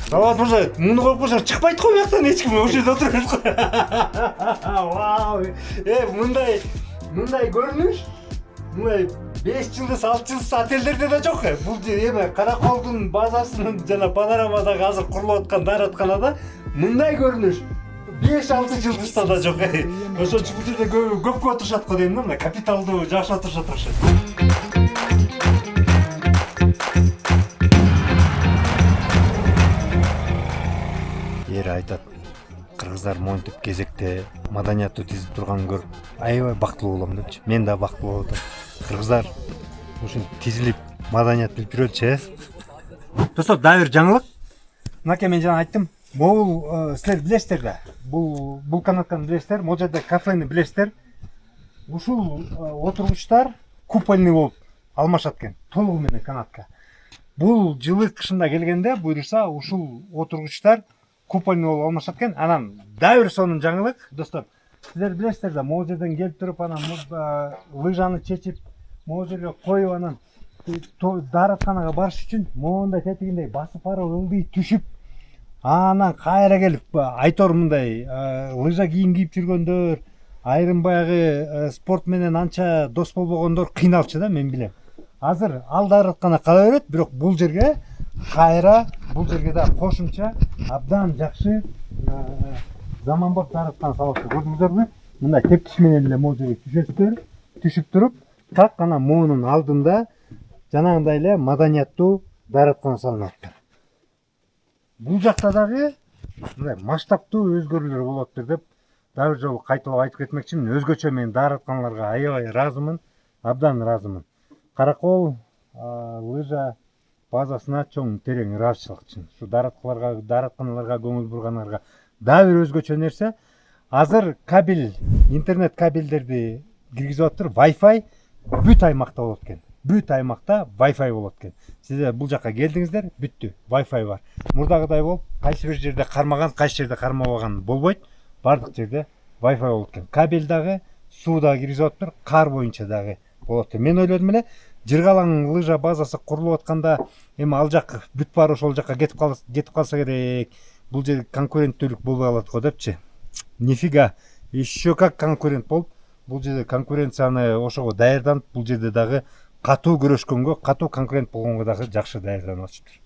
Салават мырза, муну коюп койсоң чыкпайт го бияктан эч ким, ошол жерде отуруп атат. Вау! Мындай көрүнүш, мындай 5 жылдыз, 6 жылдыз отелдерде да жок. Бул эме Караколдун базасынын жана панорамадагы азыр курулуп аткан дааратканада мындай көрүнүш 5-6 жылдызда да жок. Ошон үчүн бул жерде көпкө отурушат го дейм да, мына капиталдуу жакшы отурушат окшойт. Эр айтат, кыргыздар монтип кезекте маданияттуу тизип турганын көрүп аябай бактылуу болом депчи. Мен да бактылуу болуп атам. Кыргыздар ушинтип тизилип маданият билип жүрөтчү. Достор, дагы бир жаңылык. Мынакей мен жана айттым. Могул силер билесиздер да. Бул канатканы билесиздер, могул жерде кафени билесиздер. Ушул отургучтар купольный болуп алмашат экен. Толугу менен канатка. Бул жылы кышында келгенде буйрса ушул отургучтар купольный болуп алмашат экен. Анан дагы бир сонун жаңылык, достор. Силер билесиздер да, могул жерден келип туруп анан лыжаны чечип, могул жерге коюп анан дааратканага барыш үчүн моундай тетигиндей басып барып ылдый түшүп, анан кайра келип айтор мындай лыжа кийим кийип жүргөндөр, айрым баягы спорт менен анча дос болбогондор кыйналчу да, мен билем. Азыр ал даараткана кала берет, бирок бул жерге кайра, бул жерге да кошумча абдан жакшы заманбап даараткана салыпты. Көрдүңүздөрбү? Мындай тепкич менен эле могул жерге түшөсүздөр, түшүп туруп, так анан моунун алдында жанагындай эле маданияттуу даараткана салынат. Бул жакта дагы мындай масштабтуу өзгөрүүлөр болот деп дагы бир жолу кайталап айтып кетмекчимин. Өзгөчө мен дааратканаларга аябай ыраазымын, абдан ыраазымын. Каракол лыжа базасына чоң терең ыраазычылык үчүн. Ушу дааратканаларга көңүл бургандарга дагы бир өзгөчө нерсе, азыр кабель интернет кабелдерди киргизип атыптыр. Wi-Fi бүт аймакта болот экен. Бүт аймакта Wi-Fi болот экен. Сиздер бул жака келдиңиздер, бүттү. Wi-Fi бар. Мурдагыдай болуп, кайсы бир жерде кармаган, кайсы жерде кармабаган болбойт. Бардык жерде Wi-Fi болот экен. Кабель дагы, суу дагы киргизип атыптыр, кар боюнча дагы болот экен. Мен ойлодум эле, Жыргалаң лыжа базасы курулуп атканда, эми ал жак бүт баары ошол жака кетип калса керек. Бул жер конкуренттүүлүк болбой калат го депчи. Нифига, еще как конкурент болуп, бул жерде конкуренцияны ошого даярданып, бул жерде дагы катуу күрөшкөнгө, катуу конкурент болгонго дагы жакшы даярданып атыптыр.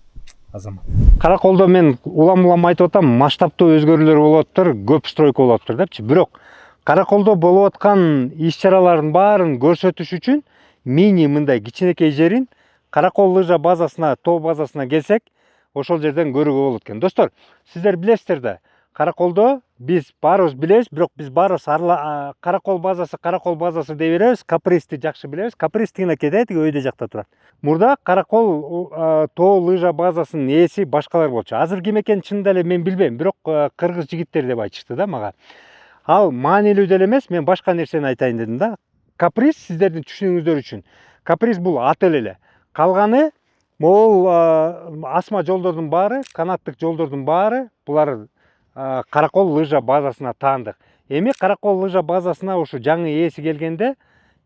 Азамат. Караколдо мен улам айтып атам, масштабтуу өзгөрүүлөр болуп атыптыр, көп стройка болуп атыптыр депчи. Бирок Караколдо болуп аткан иш-чаралардын баарын көрсөтүш үчүн мини мындай кичинекей жерин Каракол лыжа базасына, тоо базасына келсек, ошол жерден көрүүгө болот экен. Достор, сиздер билесиздер да, Караколдо биз баарыбыз билебиз, бирок биз баарыбыз Каракол базасы дей беребиз, Капристи жакшы билебиз. Каприст тигинекейде, тиги өйдө жакта турат. Мурда Каракол тоо лыжа базасынын ээси башкалар болчу. Азыр ким экенин чынында эле мен билбейм, бирок кыргыз жигиттери деп айтышты да мага. Ал маанилүү деле эмес, мен башка нерсени айтайын дедим да. Каприз сиздердин түшүнүңүздөр үчүн. Каприз бул отель эле. Калганы могул асма жолдордун баары, канаттык жолдордун баары булар Каракол лыжа базасына таандык. Эми Каракол лыжа базасына ушу жаңы ээси келгенде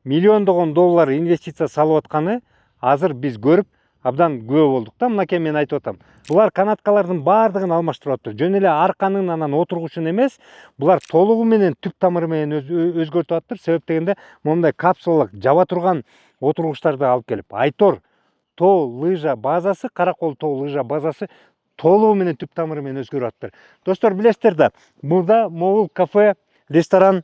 миллиондогон доллар инвестиция салып атканы азыр биз көрүп абдан күбө болдук да. Мынакей мен айтып атам. Булар канаткалардын баардыгын алмаштырып атыптыр. Жөн эле арканын анан отургучун эмес, булар толугу менен түп тамыры менен өзгөртүп атыптыр. Себеп дегенде момундай капсулалык жаба турган отургучтарды алып келип. Айтор тоо лыжа базасы, Каракол тоо лыжа базасы толугу менен түп тамыры менен өзгөрүп атыптыр. Достор, билесиздер да, мурда могул кафе, ресторан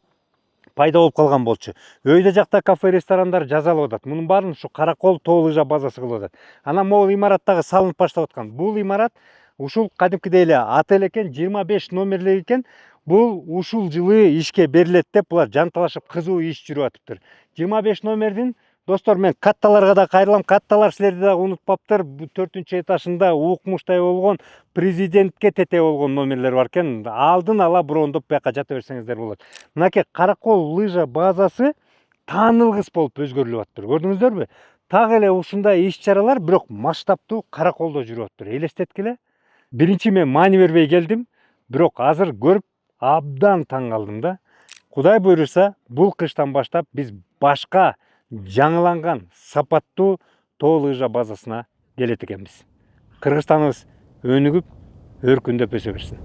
пайда болуп калган болчу. Өйдө жакта кафе, ресторандар жазалып атат. Мунун баарын ушу Каракол тоо лыжа базасы кылып атат. Анан могул имарат дагы салынып баштап аткан. Бул имарат ушул кадимкидей эле отель экен, 25 номерлик экен. Бул ушул жылы ишке берилет деп булар жанталашып кызуу иш жүрүп атыптыр. 25 номердин достор, мен катталарга да кайрылам. Катталар силерди да унутпаптыр. 4-чү этажында укмуштай болгон, президентке тете болгон номерлер бар экен. Алдын ала брондоп бияка жата берсеңиздер болот. Мынакей Каракол лыжа базасы таанылгыс болуп өзгөрүлүп атыптыр. Көрдүңүздөрбү? Так эле ушундай иш-чаралар бирок масштабтуу Караколдо жүрүп атыптыр. Элестеткиле. Биринчи мен маани бербей келдим, бирок азыр көрүп абдан таң калдым да. Кудай буйруса, бул кыштан баштап биз башка жаңыланган сапаттуу тоо лыжа базасына келет экенбиз. Кыргызстаныбыз өнүгүп, өркүндөп өсө берсин.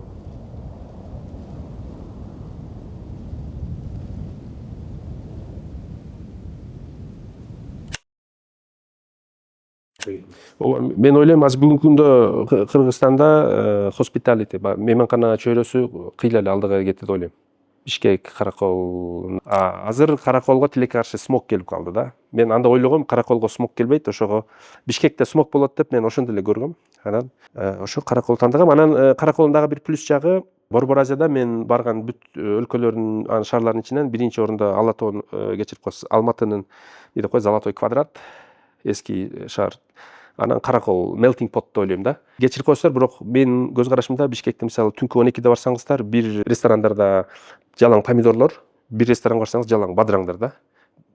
Мен ойлойм, азыр бүгүнкү күндө Кыргызстанда hospitality, мейманкана чөйрөсү кыйла эле алдыга кетти деп ойлойм. Бишкек, Каракол. Азыр Караколго тилекке каршы смог келип калды да. Мен анда ойлогом, Караколго смог келбейт, ошого Бишкекте смог болот деп мен ошондо эле көргөм. Анан ошо Каракол тандагам. Анан Караколдун дагы бир плюс жагы, Борбор Азияда мен барган бүт өлкөлөрдүн шаарлардын ичинен биринчи орунда Алатоо кечирип коесуз, Алматынын дейт го Золотой квадрат, эски шаар. Анан Каракол melting pot деп ойлойм да. Кечирип коесуздар, бирок менин көз карашымда Бишкекте мисалы түнкү 12-де барсаңыздар, бир ресторандарда жалаң помидорлор, бир ресторанга барсаңыз жалаң бадыраңдар да.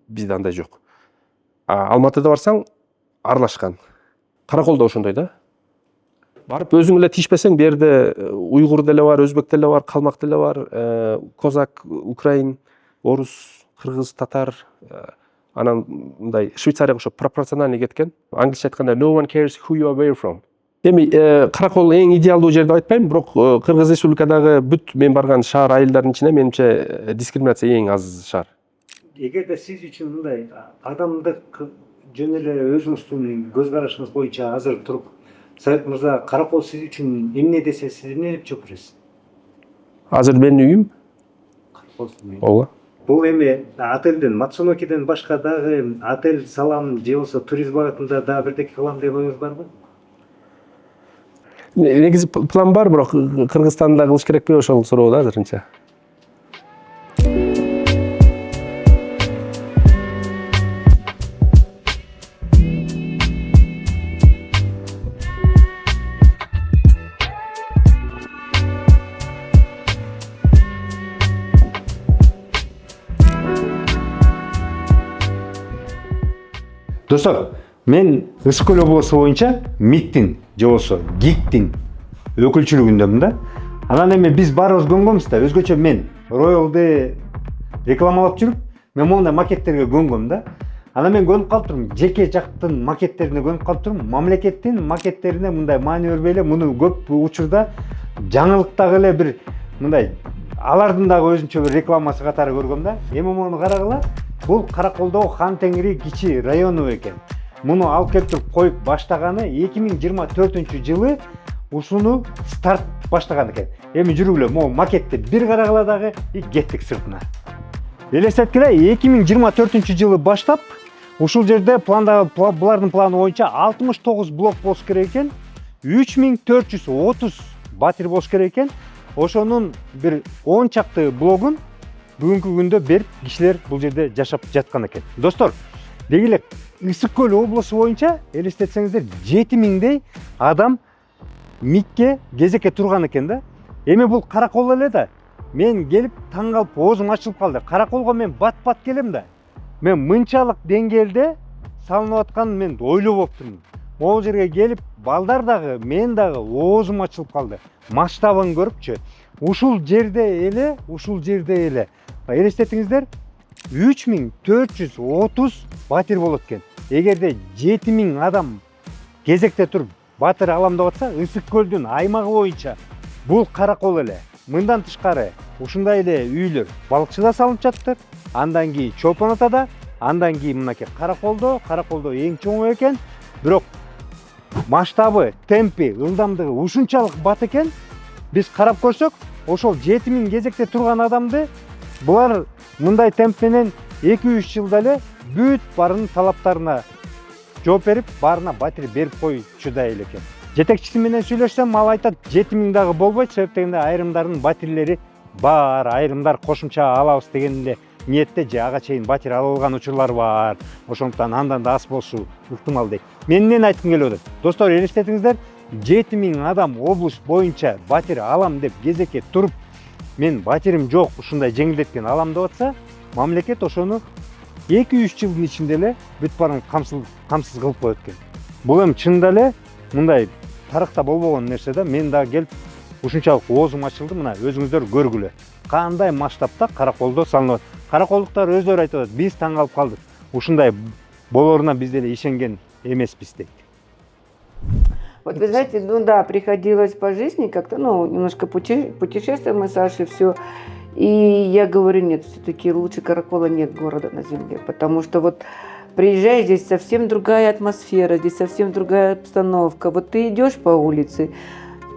Бизде андай жок. Алматыда барсаң аралашкан. Караколдо ошондой да. Барып өзүң эле тишпесең, бу жерде уйгур деле бар, өзбек деле бар, калмак деле бар, козак, украин, орус, кыргыз, татар. Анан мындай Швейцарияга ошо пропорциональный кеткен. Англисче айтканда no one cares who you are where from. Эми Каракол эң идеалдуу жер деп айтпайм, бирок Кыргыз Республикадагы бүт мен барган шаар айылдардын ичинде менимче дискриминация эң аз шаар. Эгерде сиз үчүн мындай адамдык жөн эле өзүңүздүн көз карашыңыз боюнча азыр туруп, Совет мырза, Каракол сиз үчүн эмне десе, сиз эмне деп жооп бересиз? Азыр менин үйүм. Каракол сиздин үйүңүз. Ооба. Бул эми отелден, Мацунокиден башка дагы отель салам же болбосо туризм багытында дагы бирдеке кылам деп оюңуз барбы? Негизи план бар, бирок Кыргызстанда кылыш керекпи ошол суроо да азырынча. Достор, мен Ысык Көл облусу боюнча МИКтин же болбосо ГИКтин өкүлчүлүгүндөмүн да. Анан эми биз баарыбыз көнгөнбүз да. Өзгөчө мен Royal'ды рекламалап жүрүп, мен мондай макеттерге көнгөм да. Анан мен көнүп калып турмун, жеке жактын макеттерине көнүп калып турмун. Мамлекеттин макеттерине мындай маани бербей эле, муну көп учурда жаңылыктагы эле бир мындай алардын дагы өзүнчө бир рекламасы катары көргөм да. Эми муну карагыла, бул Караколдогу Хан Теңири кичи району экен. Муну алып келип туруп коюп баштаганы 2024-жылы ушуну старт баштаган экен. Эми жүргүлө, могу макетти бир карагыла дагы и кеттик сыртына. Элестеткиле, 2024-жылы баштап ушул жерде булардын планы боюнча 69 блок болуш керек экен. 3430 батир болуш керек экен. Ошонун бир 10 чакты блогун бүгүнкү күндө берип кишилер бул жерде жашап жаткан экен. Достор, деги эле Ысык Көл облусу боюнча элестетсеңиздер 7000дей адам МИКке кезекке турган экен да. Эми бул Каракол эле да. Мен келип таң калып оозум ачылып калды. Караколго мен бат-бат келем да. Мен мынчалык деңгээлде салынып атканын мен ойлоп болуптурмун. Могул жерге келип балдар дагы, мен дагы оозум ачылып калды. Масштабын көрүпчү. Ушул жерде эле элестетиңиздер 3430 батир болот экен. Эгерде 7000 адам кезекте туруп батир алам деп атса, Ысык Көлдүн аймагы боюнча бул Каракол эле. Мындан тышкары ушундай эле үйлөр Балыкчыда салынып жатты. Андан кийин Чолпон Атада, андан кийин мынакей Караколдо эң чоңу экен. Бирок масштабы, темпи, ылдамдыгы ушунчалык бат экен. Биз карап көрсөк, ошол 7000 кезекте турган адамды булар мындай темп менен 2-3 жылда эле бүт баарынын талаптарына жооп берип, баарына батир берип койчудай эле экен. Жетекчиси менен сүйлөшсөм, ал айтат 7000 дагы болбойт, себеп дегенде айрымдардын батирлери бар, айрымдар кошумча алабыз деген эле ниетте же ага чейин батир алынган учурлар бар. Ошондуктан андан да аз болушу ыктымал дейт. Мен эмнени айткым келип атат? Достор, элестетиңиздер, 7000 адам облус боюнча батир алам деп кезекке туруп, мен батирим жок, ушундай жеңилдеткен алам деп атса, мамлекет ошону 2-3 жылдын ичинде эле бүт баарын камсыз кылып коет экен. Бул эми чынында эле мындай тарыхта болбогон нерсе да. Мен дагы келип ушунчалык оозум ачылды. Мына өзүңүздөр көргүлө. Кандай масштабта Караколдо салынат. Караколдуктар өздөрү айтып атат, биз таң калып калдык. Ушундай болоруна биз деле ишенген эмеспиз дейт. Вот вы знаете, ну да, приходилось по жизни как-то, ну, немножко путешествуем мы с Сашей, все. И я говорю, нет, все-таки лучше Каракола нет города на земле, потому что вот приезжаешь, здесь совсем другая атмосфера, здесь совсем другая обстановка. Вот ты идешь по улице,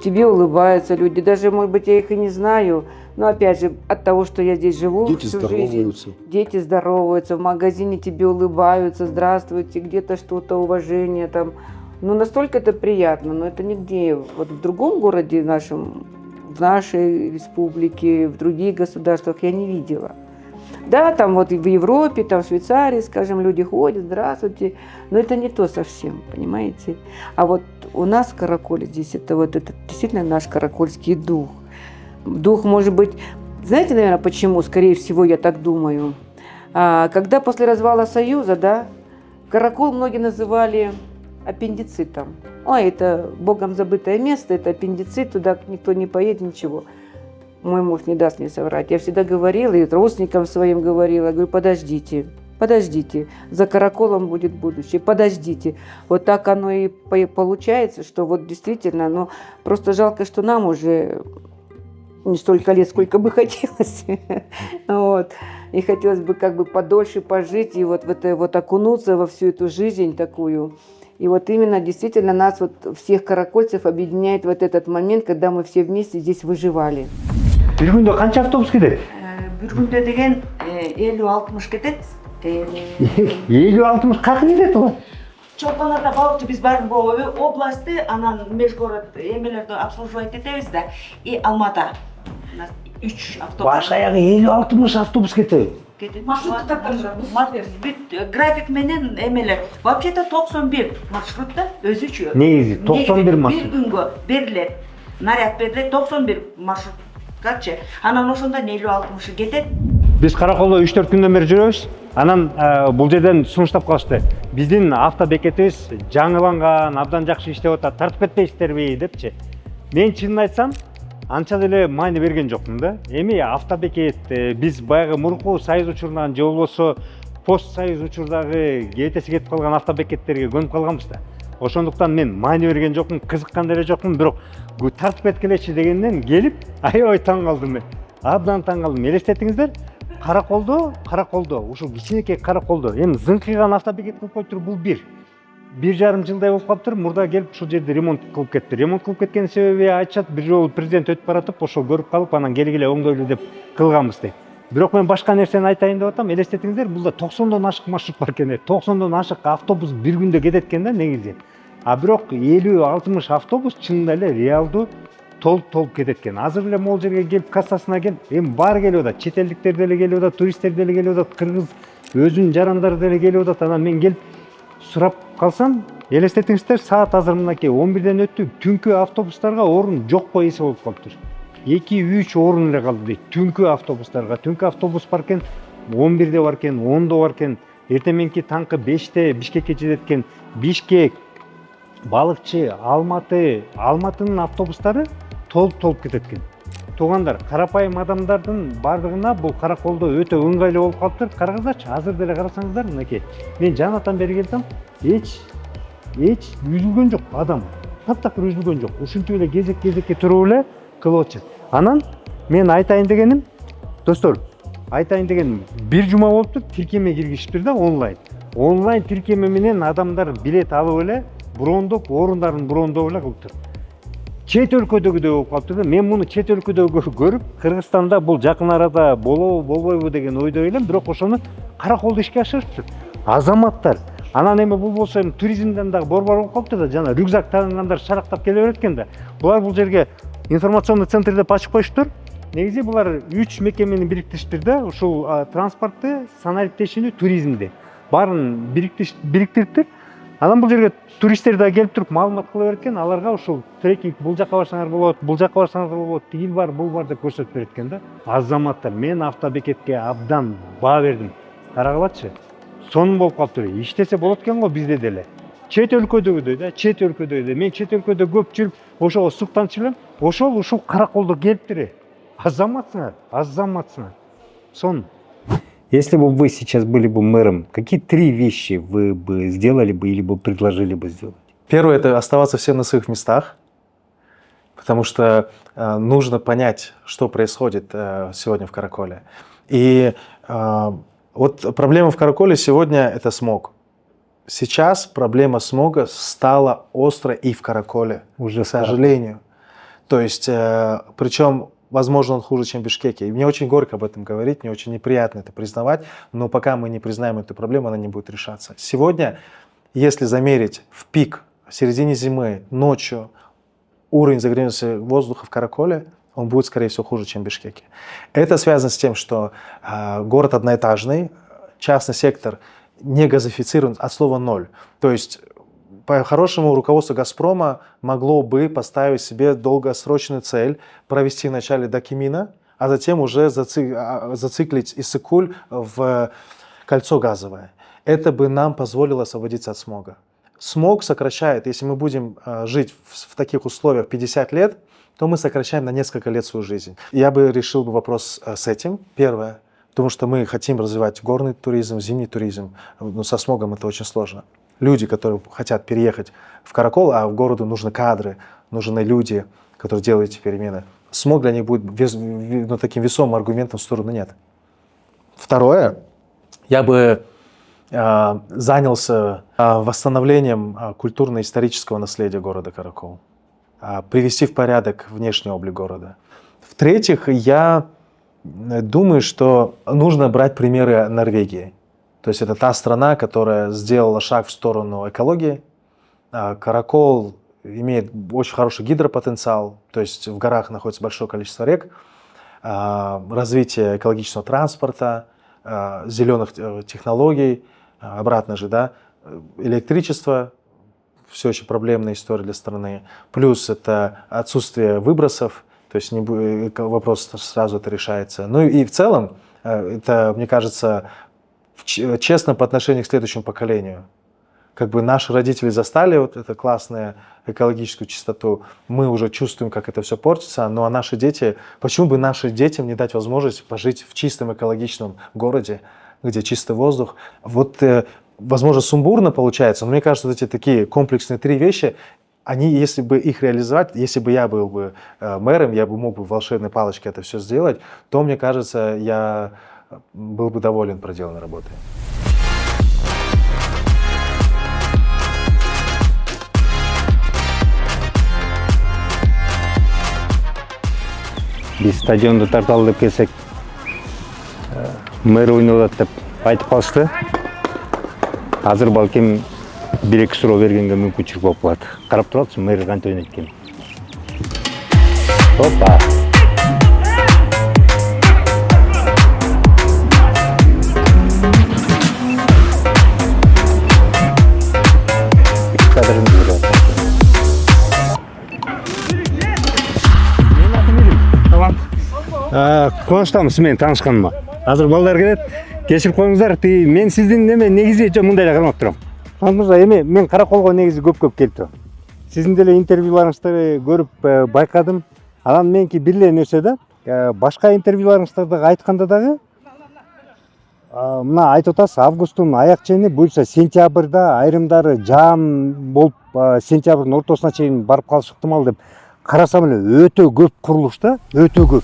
тебе улыбаются люди, даже, может быть, я их и не знаю, но опять же, от того, что я здесь живу Дети всю здороваются. жизнь, дети здороваются, в магазине тебе улыбаются, здравствуйте, где-то что-то, уважение там. Ну, настолько это приятно, но это нигде, вот в другом городе нашем, в нашей республике, в других государствах я не видела. Да, там вот и в Европе, там в Швейцарии, скажем, люди ходят, здравствуйте, но это не то совсем, понимаете? А вот у нас в Караколе здесь это вот это действительно наш каракольский дух. Дух, может быть, знаете, наверное, почему, скорее всего, я так думаю. Когда после развала Союза, да, Каракол многие называли аппендицитом. Ой, это богом забытое место, это аппендицит, туда никто не поедет, ничего. Мой муж не даст мне соврать. Я всегда говорила, и родственникам своим говорила, говорю, подождите, за Караколом будет будущее, подождите. Вот так оно и получается, что вот действительно, ну, просто жалко, что нам уже не столько лет, сколько бы хотелось. Вот. И хотелось бы как бы подольше пожить и вот в это вот окунуться во всю эту жизнь такую. И вот именно действительно нас вот всех каракольцев объединяет вот этот момент, когда мы все вместе здесь выживали. Бир күндө канча автобус кетет? Бир күндө деген 50-60 кетет. 50-60 каяка кетет ул? Чолпон Ата Балыкчы биз баарын областы, анан межгород эмелерди обслуживать этебиз да. И Алмата. У нас 3 автобус. Баш аягы 50-60 автобус кетет. График менен эмелер. Вообще-то 91 маршрутта өзүчө. Негизи 91 маршрут. Бир күнгө берилет. Наряд берилет 91 маршруткачы. Анан ошондон 50-60 кетет. Биз Караколдо 3-4 күндөн бери жүрөбүз. Анан бул жерден сунуштап калышты. Биздин автобекетибиз жаңыланган, абдан жакшы иштеп атат, тартып кетпейсиздерби депчи. Мен чынын айтсам, анча деле маани берген жокмун да. Эми автобекет биз баягы мурунку союз учурунан же болбосо пост союз учурдагы кетеси кетип калган автобекеттерге көнүп калганбыз да. Ошондуктан мен маани берген жокмун, кызыккан деле жокмун, бирок тартып кеткилечи дегенден келип, аябай таң калдым мен. Абдан таң калдым. Элестетиңиздер, Караколдо, ушул кичинекей Караколдо. Эми зыңкыйган автобекет кылып коюптур, бул 1,5 жылдай болуп калыптыр. Мурда келип ушул жерди ремонт кылып кетти. Ремонт кылып кеткен себеби айтышат, бир жолу президент өтүп баратып, ошол көрүп калып, анан келгиле оңдойлу деп кылганбыз дейт. Бирок мен башка нерсени айтайын деп атам. Элестетиңиздер, булда 90дон ашык маршрут бар экен. 90дон ашык автобус бир күндө кетет экен да негизи. А бирок 50-60 автобус чынында эле реалдуу толуп кетет экен. Азыр эле могул жерге келип кассасына келип, эми баары келип атат. Чет элдиктер деле келип атат, туристтер деле келип атат, кыргыз өзүнүн жарандары деле келип атат. Анан мен келип сурап калсам, элестетиңиздер, саат азыр мынакей 11ден өттү. Түнкү автобустарга орун жокпо эсе болуп калыптыр. 2-3 орун эле калды дейт. Түнкү автобустарга. Түнкү автобус бар экен, 11де бар экен, 10до бар экен. Эртең таңкы 5те Бишкекке жетет экен. Бишкек, Балыкчы, Алматынын автобустары толуп кетет экен. Туугандар, карапайым адамдардын бардыгына бул Караколдо өтө ыңгайлуу болуп калыптыр. Караңыздарчы, азыр деле карасаңыздар, мынакей. Мен жанатан бери келсем, эч үзүлгөн жок адам. Таптакыр үзүлгөн жок. Ушинтип эле кезекке туруп эле кылып атышат. Анан мен айтайын дегеним, достор, бир жума болуптур, тиркеме киргизиптир да онлайн. Онлайн тиркеме менен адамдар билет алып эле брондоп, орундарын брондоп эле кылыптыр. Чет өлкөдөгүдөй болуп калыптыр да. Мен муну чет өлкөдө көрүп, Кыргызстанда бул жакын арада болобу, болбойбу деген ойдо элем, бирок ошону Караколдо ишке ашырыптыр. Азаматтар. Анан эми бул болсо эми туризмден дагы борбор болуп калыптыр да, жана рюкзак тагынгандар шарактап келе берет экен да. Булар бул жерге информационный центр деп ачып коюштур. Негизи булар 3 мекемени бириктириштир да, ушул транспортты, санариптешүүнү, туризмди. Баарын бириктириптир. Анан бул жерге туристтер да келип туруп маалымат кыла берет экен, аларга ушул трекинг бул жака барсаңар болот, бул жака барсаңар болот, тигил бар, бул бар деп көрсөтүп берет экен да. Азаматтар, мен автобекетке абдан баа бердим. Карагылачы. Сонун болуп калыптыр. Иштесе болот экен го бизде деле. Чет өлкөдөгүдөй да, Мен чет өлкөдө көп жүрүп, ошого суктанчу элем. Ушул Караколдо келиптир. Азаматсыңар. Сон. Если бы вы сейчас были бы мэром, какие 3 вещи вы бы сделали бы или бы предложили бы сделать? Первое – это оставаться всем на своих местах, потому что нужно понять, что происходит сегодня в Караколе. И вот проблема в Караколе сегодня – это смог. Сейчас проблема смога стала острой и в Караколе, уже, к сожалению. То есть, причем, возможно, он хуже, чем в Бишкеке. И мне очень горько об этом говорить, мне очень неприятно это признавать, но пока мы не признаем эту проблему, она не будет решаться. Сегодня, если замерить в пик, в середине зимы, ночью, уровень загрязненности воздуха в Караколе, он будет, скорее всего, хуже, чем в Бишкеке. Это связано с тем, что город одноэтажный, частный сектор не газифицирован от слова ноль. То есть, по-хорошему, руководство «Газпрома» могло бы поставить себе долгосрочную цель провести вначале до Кемина, а затем уже зациклить Иссык-Куль в кольцо газовое. Это бы нам позволило освободиться от смога. Смог сокращает, если мы будем жить в таких условиях 50 лет, то мы сокращаем на несколько лет свою жизнь. Я бы решил вопрос с этим. Первое, потому что мы хотим развивать горный туризм, зимний туризм, но со смогом это очень сложно. Люди, которые хотят переехать в Каракол, а в городу нужны кадры, нужны люди, которые делают эти перемены. Смог для них будет таким весомым аргументом в сторону нет. Второе, я бы занялся восстановлением культурно-исторического наследия города Каракол, привести в порядок внешний облик города. В-третьих, я думаю, что нужно брать примеры Норвегии. То есть это та страна, которая сделала шаг в сторону экологии. Каракол имеет очень хороший гидропотенциал, то есть в горах находится большое количество рек, развитие экологичного транспорта, зеленых технологий, обратно же, да, электричество, все еще проблемная история для страны. Плюс это отсутствие выбросов, то есть вопрос сразу это решается. Ну и в целом, это, мне кажется, честно по отношению к следующему поколению. Как бы наши родители застали вот эту классную экологическую чистоту, мы уже чувствуем, как это все портится, ну а наши дети, почему бы нашим детям не дать возможность пожить в чистом экологичном городе, где чистый воздух? Вот, возможно, сумбурно получается, но мне кажется, вот эти такие комплексные 3 вещи, они, если бы их реализовать, если бы я был бы мэром, я бы мог бы волшебной палочкой это все сделать, то, мне кажется, я был бы доволен проделанной работой. Biz stadionda tartalып деп келсек, мэр ойнап атат деп айтып қалышты. Азыр балким 1-2 суроо бергенге мүмкүнчүлүк болуп калат. Карап туралычы мэр кантип ойнойт экен. Опа. Кубанычтамын сиз менен таанышканыма. Азыр балдар келет. Кечирип коюңуздар. Мен сиздин негизи мындай эле кармап турам. Мырза, мен Караколго негизи көп келип турам. Сиздин деле интервьюларыңызды көрүп байкадым. Анан меники бир эле нерсе да, башка интервьюларыңызда дагы айтканда дагы мына айтып атасыз, августтун аяк чени, буюрса сентябрда айрымдары жаам болуп, сентябрдын ортосуна чейин барып калышы ыктымал деп карасам эле өтө көп курулуш да, өтө көп.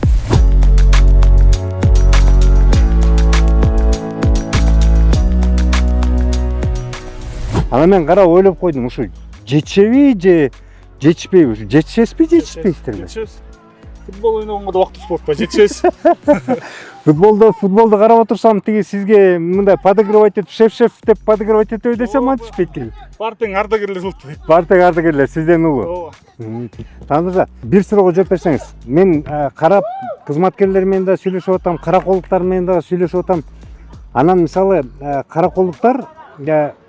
Ана мен карап ойлоп койдум, ушу жетишеби же жетишпейби, ушу жетишесизби, жетишпейсиздерби? Жетишебиз. Футбол ойногонго да убакыт болуп жетишебиз. Футболду карап отурсам, тиги сизге мындай подыгрывать етип, шеф деп подыгрывать етип десем антишпейт тиги. Бартың ардагерлер болуп. Бартың ардагерлер сизден улуу. Танымырза, бир суроого жооп берсеңиз. Мен карап кызматкерлер менен да сүйлөшүп атам, караколдуктар менен да сүйлөшүп атам. Анан мисалы караколдуктар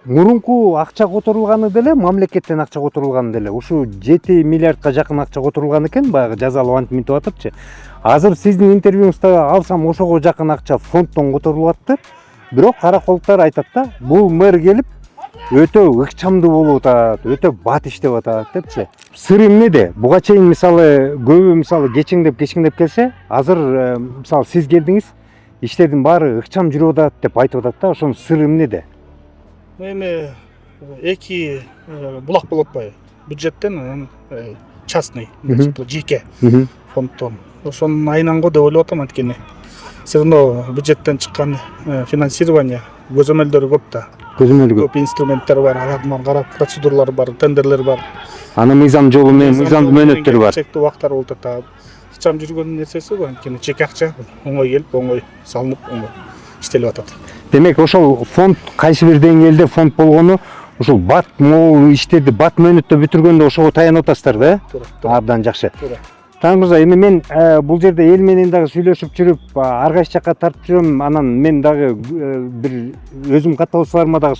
мурунку акча которулганы деле, мамлекеттен акча которулганы деле, ушу 7 миллиардка жакын акча которулган экен, баягы жазалып антип мынтип атыпчы. Азыр сиздин интервьюңузда алсам ошого жакын акча фонддон которулуп атты. Бирок караколдуктар айтат да, бул мэр келип өтө ыкчамдуу болуп атат, өтө бат иштеп атат депчи. Сыр эмнеде? Буга чейин мисалы көбү мисалы кечиңдеп келсе, азыр мисалы сиз келдиңиз, иштердин баары ыкчам жүрүп атат деп айтып атат да, ошонун сыры эмнеде? Эми эки булак болуп атпайбы? Бюджеттен анан частный, жеке фонддон. Ошонун айынан го деп ойлоп атам, анткени все равно бюджеттен чыккан финансирование көзөмөлдөрү көп да. Көп инструменттер бар, алардын карап процедуралар бар, тендерлер бар. Аны мыйзам жолу менен мыйзамдуу мөөнөттөрү бар. Чектүү убактар болуп атат. Ыкчам жүргөн нерсеси бар, анткени жеке акча оңой келип, оңой салынып, оңой иштелип атат. Демек ошол фонд кайсы бир деңгээлде фонд болгону, ушул бат могул иштерди бат мөөнөттө бүтүргөндө ошого таянып атасыздар да? Абдан жакшы. Мырза, эми мен бул жерде эл менен дагы сүйлөшүп жүрүп, ар кайсы жакка тартып жүрөм, анан мен дагы бир өзүм катталуучуларыма дагы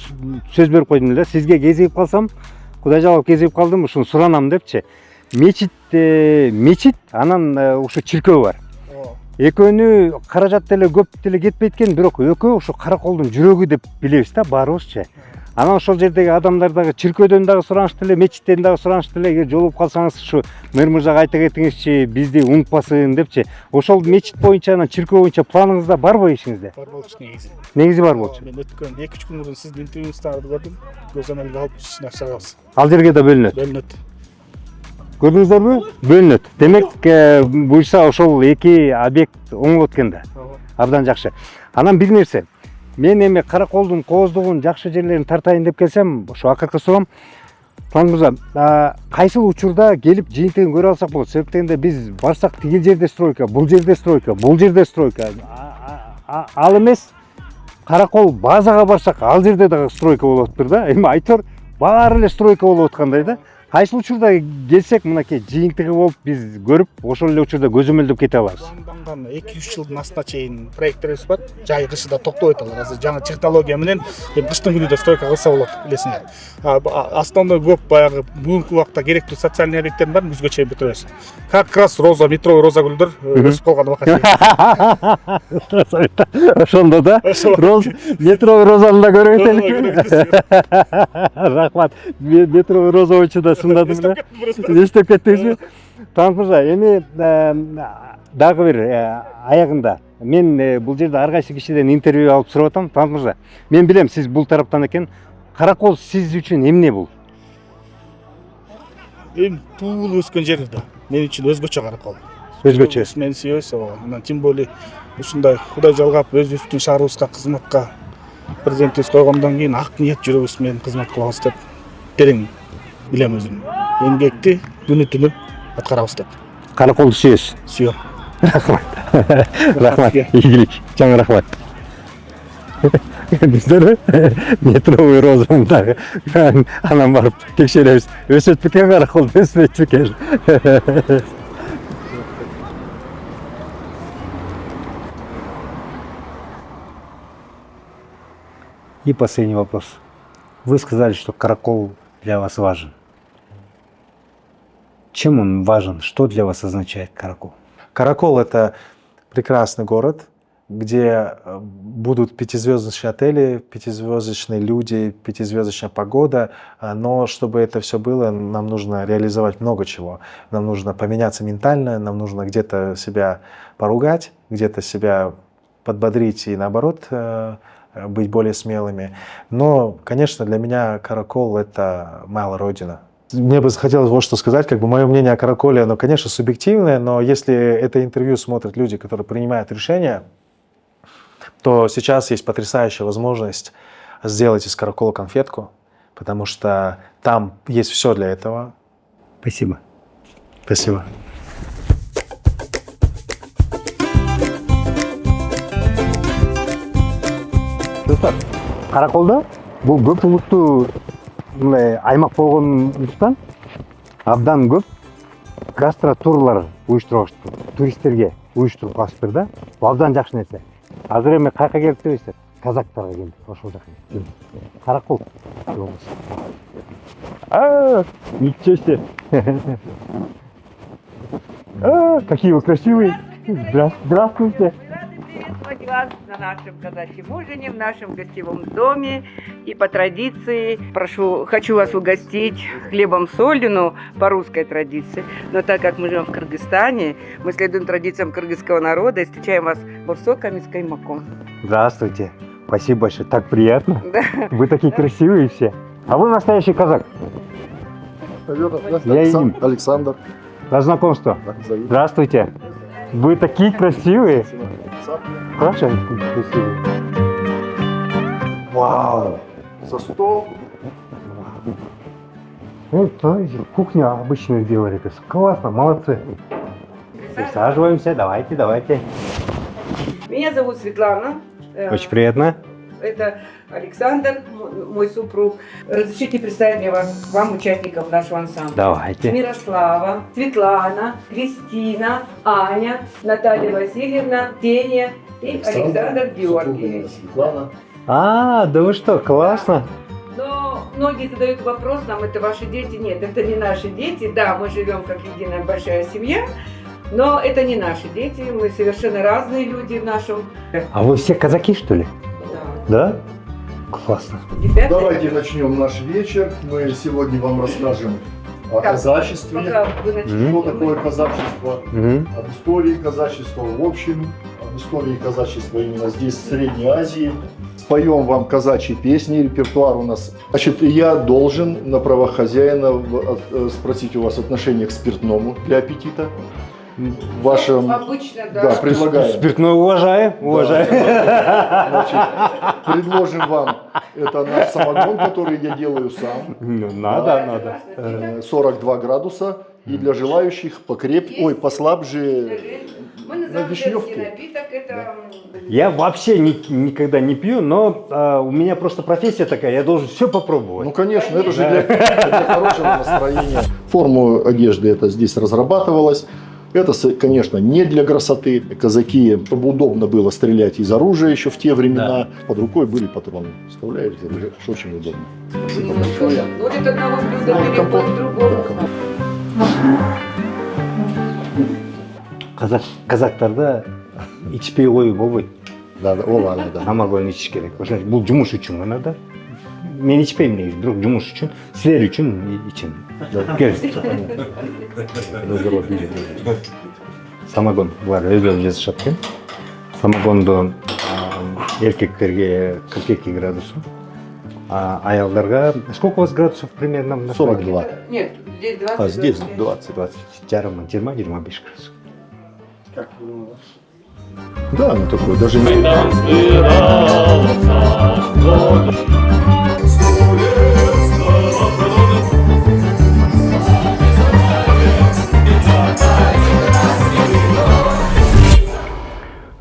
сөз берип койдум эле. Сизге кезигип калсам, Кудай жалап кезигип калдым, ушуну суранам депчи. Мечит, анан ушу чиркөө бар. Экөөнү каражат деле көп деле кетпейт экен, бирок экөө ушу Караколдун жүрөгү деп билебиз да баарыбызчы. Анан ошол жердеги адамдар дагы чиркөөдөн дагы суранышты эле, мечиттен дагы суранышты эле, эгер жолугуп калсаңыз ушу мэр мырзага айта кетиңизчи, бизди унутпасын депчи. Ошол мечит боюнча, анан чиркөө боюнча планыңызда барбы ишиңизде? Бар болчу негизи. Негизи бар болчу. Мен өткөн 2-3 күн мурун сиздин интервьюңузду көрдүм. Көзөмөлгө алып чыгабыз. Ал жерге да бөлүнөт. Бөлүнөт. Көрдүңүздөрбү? Бөлүнөт. Демек, буюрса ошол эки объект оңолот экен да. Абдан жакшы. Анан бир нерсе. Мен эми Караколдун кооздугун жакшы жерлерин тартайын деп келсем, ошо акыркы суроом. Мырза, кайсыл учурда келип жыйынтыгын көрө алсак болот? Себеп дегенде биз барсак тигил жерде стройка, бул жерде стройка, бул жерде стройка. Ал эмес, Каракол базага барсак, ал жерде дагы стройка болуп атыптыр да. Эми айтор баары эле стройка болуп аткандай да. кайсы учурда келсек мынакей жыйынтыгы болуп биз көрүп ошол эле учурда көзөмөлдөп кете алабыз. Планданган 2-3 жылдын астына чейин проекттерибиз бар. Жай кышында токтоп аталар. Азыр жаңы технология менен кыштын күнү да стройка кылса болот, билесиңер. Основной көп баягы бүгүнкү убакта керектүү социальный объекттердин баарын күзгө чейин бүтүрөбүз. Как раз роза, метровый роза гүлдөр өсүп калган убакта. Ошондо да метровый розаны да көрүп этеликпи? Рахмат. Метровый роза боюнча да сындадыңыз да? Эстеп кеттиңизби? Таныт мырза, эми дагы бир аягында мен бул жерде ар кайсы кишиден интервью алып сурап атам. Таныт мырза, мен билем сиз бул тараптан экен. Каракол сиз үчүн эмне бул? Эми туулуп өскөн жер да. Мен үчүн өзгөчө каракол. Өзгөчө. Мен сүйөс, анан тем более ушундай Кудай жалгап өзүбүздүн шаарыбызга кызматка президентибиз койгондон кийин ак ниет жүрөбүз менен кызмат кылабыз деп терең билем өзүм. Эмгекти күнү түнү аткарабыз деп. Караколду сүйөсүз? Сүйөм. Рахмат. Рахмат. Ийгилик. Чоң рахмат. Биздер метровый роза мындагы анан барып текшеребиз. Өсөт бекен караколду өсөт бекен. И последний вопрос. Вы сказали, что каракол для вас важен. Чем он важен? Что для вас означает Каракол? Каракол — это прекрасный город, где будут пятизвездочные отели, пятизвездочные люди, пятизвездочная погода. Но чтобы это все было, нам нужно реализовать много чего. Нам нужно поменяться ментально, нам нужно где-то себя поругать, где-то себя подбодрить и наоборот быть более смелыми. Но, конечно, для меня Каракол — это моя родина. Мне бы хотелось вот что сказать, мое мнение о Караколе, оно, конечно, субъективное, но если это интервью смотрят люди, которые принимают решения, то сейчас есть потрясающая возможность сделать из Каракола конфетку, потому что там есть все для этого. Спасибо. Спасибо. Достар, Караколда бул көп улуттуу аймак болгондуктан абдан көп гастротурлар уюштуруп атышты. Туристтерге уюштуруп атыштыр да. Бул абдан жакшы нерсе. Азыр эми каяка келип дебейсиздер? Казактарга келдик, ошол жака. Каракол. Ничего себе. Какие вы красивые. Здравствуйте. Вас на нашем казачьем ужине, в нашем гостевом доме. И по традиции хочу вас угостить хлебом солью, по русской традиции. Но так как мы живем в Кыргызстане, мы следуем традициям кыргызского народа и встречаем вас бурсоками с каймаком. Здравствуйте. Спасибо большое. Так приятно. Да. Вы такие красивые все. А вы настоящий казак? Александр. До знакомства. Здравствуйте. Вы такие красивые. Хорошо, красивые. Вау. За стол. Кухня обычно делали. Классно, молодцы. Присаживаемся, давайте. Меня зовут Светлана. Очень приятно. Это Александр, мой супруг. Разрешите представить мне вам участников нашего ансамбля. Давайте. Мирослава, Светлана, Кристина, Аня, Наталья Васильевна, Ксения и Александр Георгиевич. Да вы что, классно. Но многие задают вопрос, нам это ваши дети. Нет, это не наши дети. Да, мы живем как единая большая семья, но это не наши дети. Мы совершенно разные люди в нашем. А вы все казаки, что ли? Да? Классно. Давайте начнем наш вечер. Мы сегодня вам расскажем о казачестве, что такое казачество, об истории казачества в общем, об истории казачества именно здесь, в Средней Азии. Споем вам казачьи песни, репертуар у нас. Значит, я должен на правах хозяина спросить у вас отношение к спиртному для аппетита. Вашем... Обычно, да, предлагаем. Спиртное уважаем. Значит, предложим вам, это наш самогон, который я делаю сам. Надо. 42 градуса. И для желающих покрепче, послабже. Мы называем детский напиток, это... Я вообще никогда не пью, но у меня просто профессия такая, я должен все попробовать. Ну, конечно, это же для хорошего настроения. Форму одежды это здесь разрабатывалось. Это, конечно, не для красоты. Казаки, чтобы удобно было стрелять из оружия еще в те времена. Под рукой были патроны. Представляете? Это очень удобно. Спасибо большое. Вот от одного блюда переход к другому. Казактарда ичпей ою болбойт. Да, да. Самогон ичиш керек. Ошон бул жумуш үчүн гана да. Мен ичпейм негизи, бирок жумуш үчүн, силер үчүн ичем. Самогон булар өздөрү жазышат экен. Самогонду эркектерге 42 градусу, аялдарга сколько у вас градусов примерно? 42. Нет, здесь 20. А здесь 20 жарым, 20-25 градусов. Как да, ну такой даже не...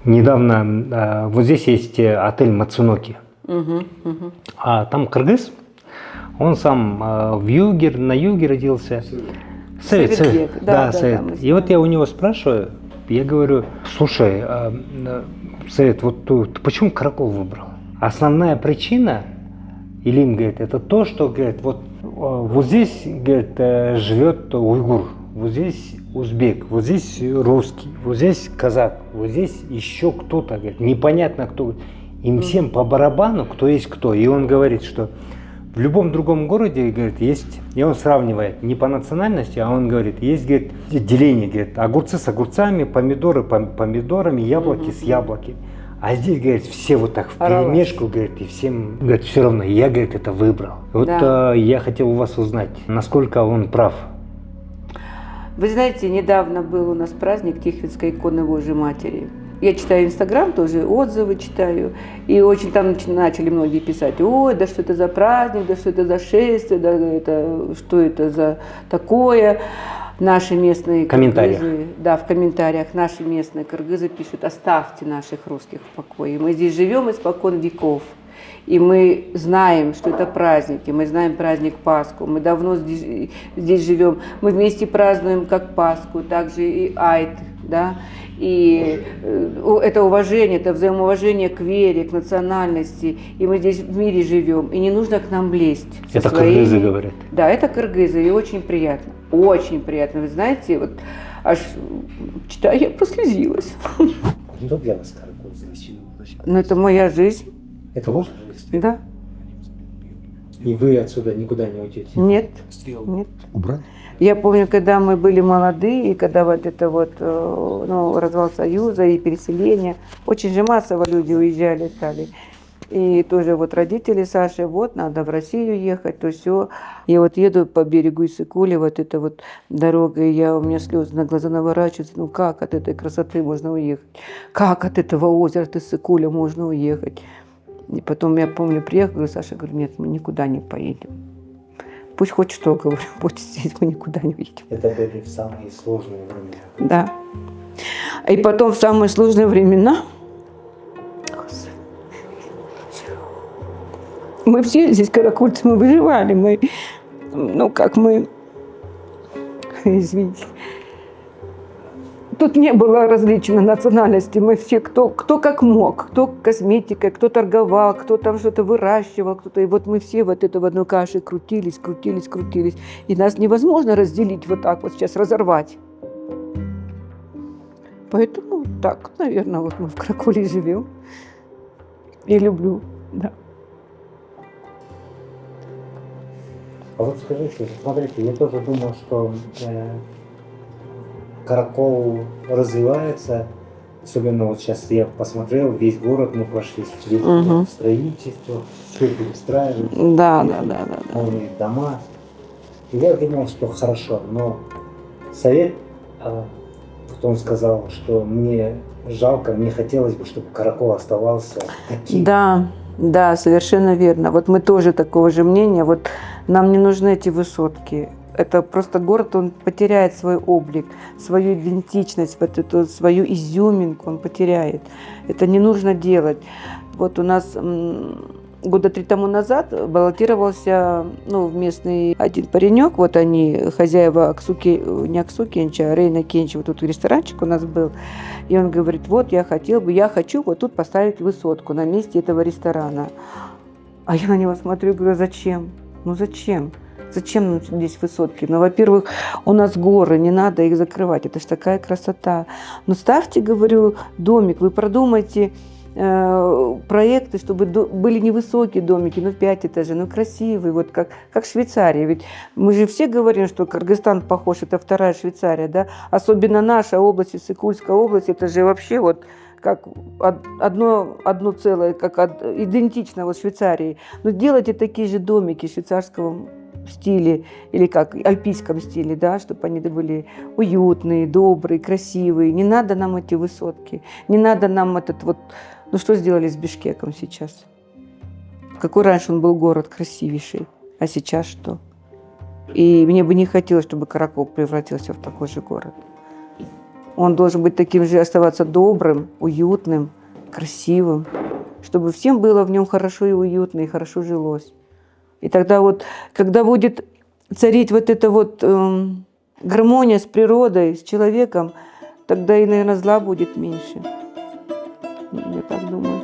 Недавно вот здесь есть отель Мацуноки. А там кыргыз. Он сам на юге родился. Совет. Да, Совет. И вот я у него спрашиваю, я говорю, слушай, Совет, вот ты почему каракол выбрал? Основная причина, Илим говорит, это то, что, говорит, вот здесь, говорит, живет уйгур, вот здесь узбек, вот здесь русский, вот здесь казак, вот здесь еще кто-то, говорит, непонятно кто. Им всем по барабану, кто есть кто. И он говорит, что в любом другом городе, говорит, есть, и он сравнивает не по национальности, а он говорит, есть, говорит, деление, говорит, огурцы с огурцами, помидоры помидорами, яблоки с яблоками. А здесь, говорит, все вот так вперемешку, говорит, и всем, говорит, все равно, я, говорит, это выбрал. Вот да. Я хотел у вас узнать, насколько он прав. Вы знаете, недавно был у нас праздник Тихвинской иконы Божьей Матери. Я читаю Инстаграм, тоже отзывы читаю, и очень там начали многие писать, ой, да что это за праздник, да что это за шествие, да это, что это за такое. Наши местные кыргызы, да, в комментариях наши местные кыргызы пишут, оставьте наших русских в покое. Мы здесь живем испокон веков. И мы знаем, что это праздники, мы знаем праздник Пасху, мы давно здесь живем, мы вместе празднуем как Пасху, также и Айт, да, и это уважение, это взаимоуважение к вере, к национальности, и мы здесь в мире живем, и не нужно к нам лезть. Это кыргызы говорят? Да, это кыргызы, и очень приятно, вы знаете, вот аж читая, я прослезилась. Что для вас каракол? Ну, это моя жизнь. Это ваша жизнь? Да. И вы отсюда никуда не уйдете? Нет. Нет. Убрать? Я помню, когда мы были молодые, и когда вот это вот, развал Союза и переселение, очень же массово люди уезжали стали. И тоже вот родители Саши, вот надо в Россию ехать, то все. Я вот еду по берегу Иссык-Куля, вот эта вот дорога, и у меня слезы на глаза наворачиваются. Ну как от этой красоты можно уехать? Как от этого озера Иссык-Куля можно уехать? И потом, я помню, приехал, говорю, Саша, говорю, нет, мы никуда не поедем. Пусть хоть что, говорю, будь здесь, мы никуда не уедем. Это были в самые сложные времена. Да. И потом в самые сложные времена мы все здесь, каракульцы, мы выживали, мы, извините. Тут не было различий национальности, мы все, кто как мог, кто косметикой, кто торговал, кто там что-то выращивал, кто-то, и вот мы все вот это в одной каше крутились, и нас невозможно разделить вот так вот сейчас, разорвать. Поэтому так, наверное, вот мы в Караколе живем. И люблю, да. А вот скажите, смотрите, я тоже думал, что Каракол развивается, особенно вот сейчас я посмотрел, весь город мы прошли, строительство, все перестраивается, да. новые дома. И я думал, что хорошо, но Совет, потом сказал, что мне жалко, мне хотелось бы, чтобы Каракол оставался таким. Да, совершенно верно. Вот мы тоже такого же мнения. Вот нам не нужны эти высотки. это просто город, он потеряет свой облик, свою идентичность, вот эту свою изюминку он потеряет. Это не нужно делать. Вот у нас года 3 тому назад баллотировался местный один паренек, вот они, хозяева не Аксу-Кенча, а Рейна Кенча, вот тут ресторанчик у нас был, и он говорит, вот я хочу вот тут поставить высотку на месте этого ресторана. А я на него смотрю и говорю, зачем? Ну зачем? Зачем нам здесь высотки? Ну, во-первых, у нас горы, не надо их закрывать, это ж такая красота. Ну, ставьте, говорю, домик, вы продумайте проекты, чтобы были невысокие домики, 5 этажей, красивые, вот как Швейцария. Ведь мы же все говорим, что Кыргызстан похож, это вторая Швейцария, да? Особенно наша область, Иссык-Кульская область, это же вообще вот как одно целое, как идентично вот Швейцарии. Но делайте такие же домики швейцарского стиле или как альпийском стиле, да, чтобы они были уютные, добрые, красивые. Не надо нам эти высотки, не надо нам этот вот. Ну что сделали с Бишкеком сейчас? Какой раньше он был город красивейший, а сейчас что? И мне бы не хотелось, чтобы Каракол превратился в такой же город. Он должен быть таким же, оставаться добрым, уютным, красивым, чтобы всем было в нем хорошо и уютно, и хорошо жилось. И тогда вот, когда будет царить вот эта вот гармония с природой, с человеком, тогда и, наверное, зла будет меньше. Я так думаю.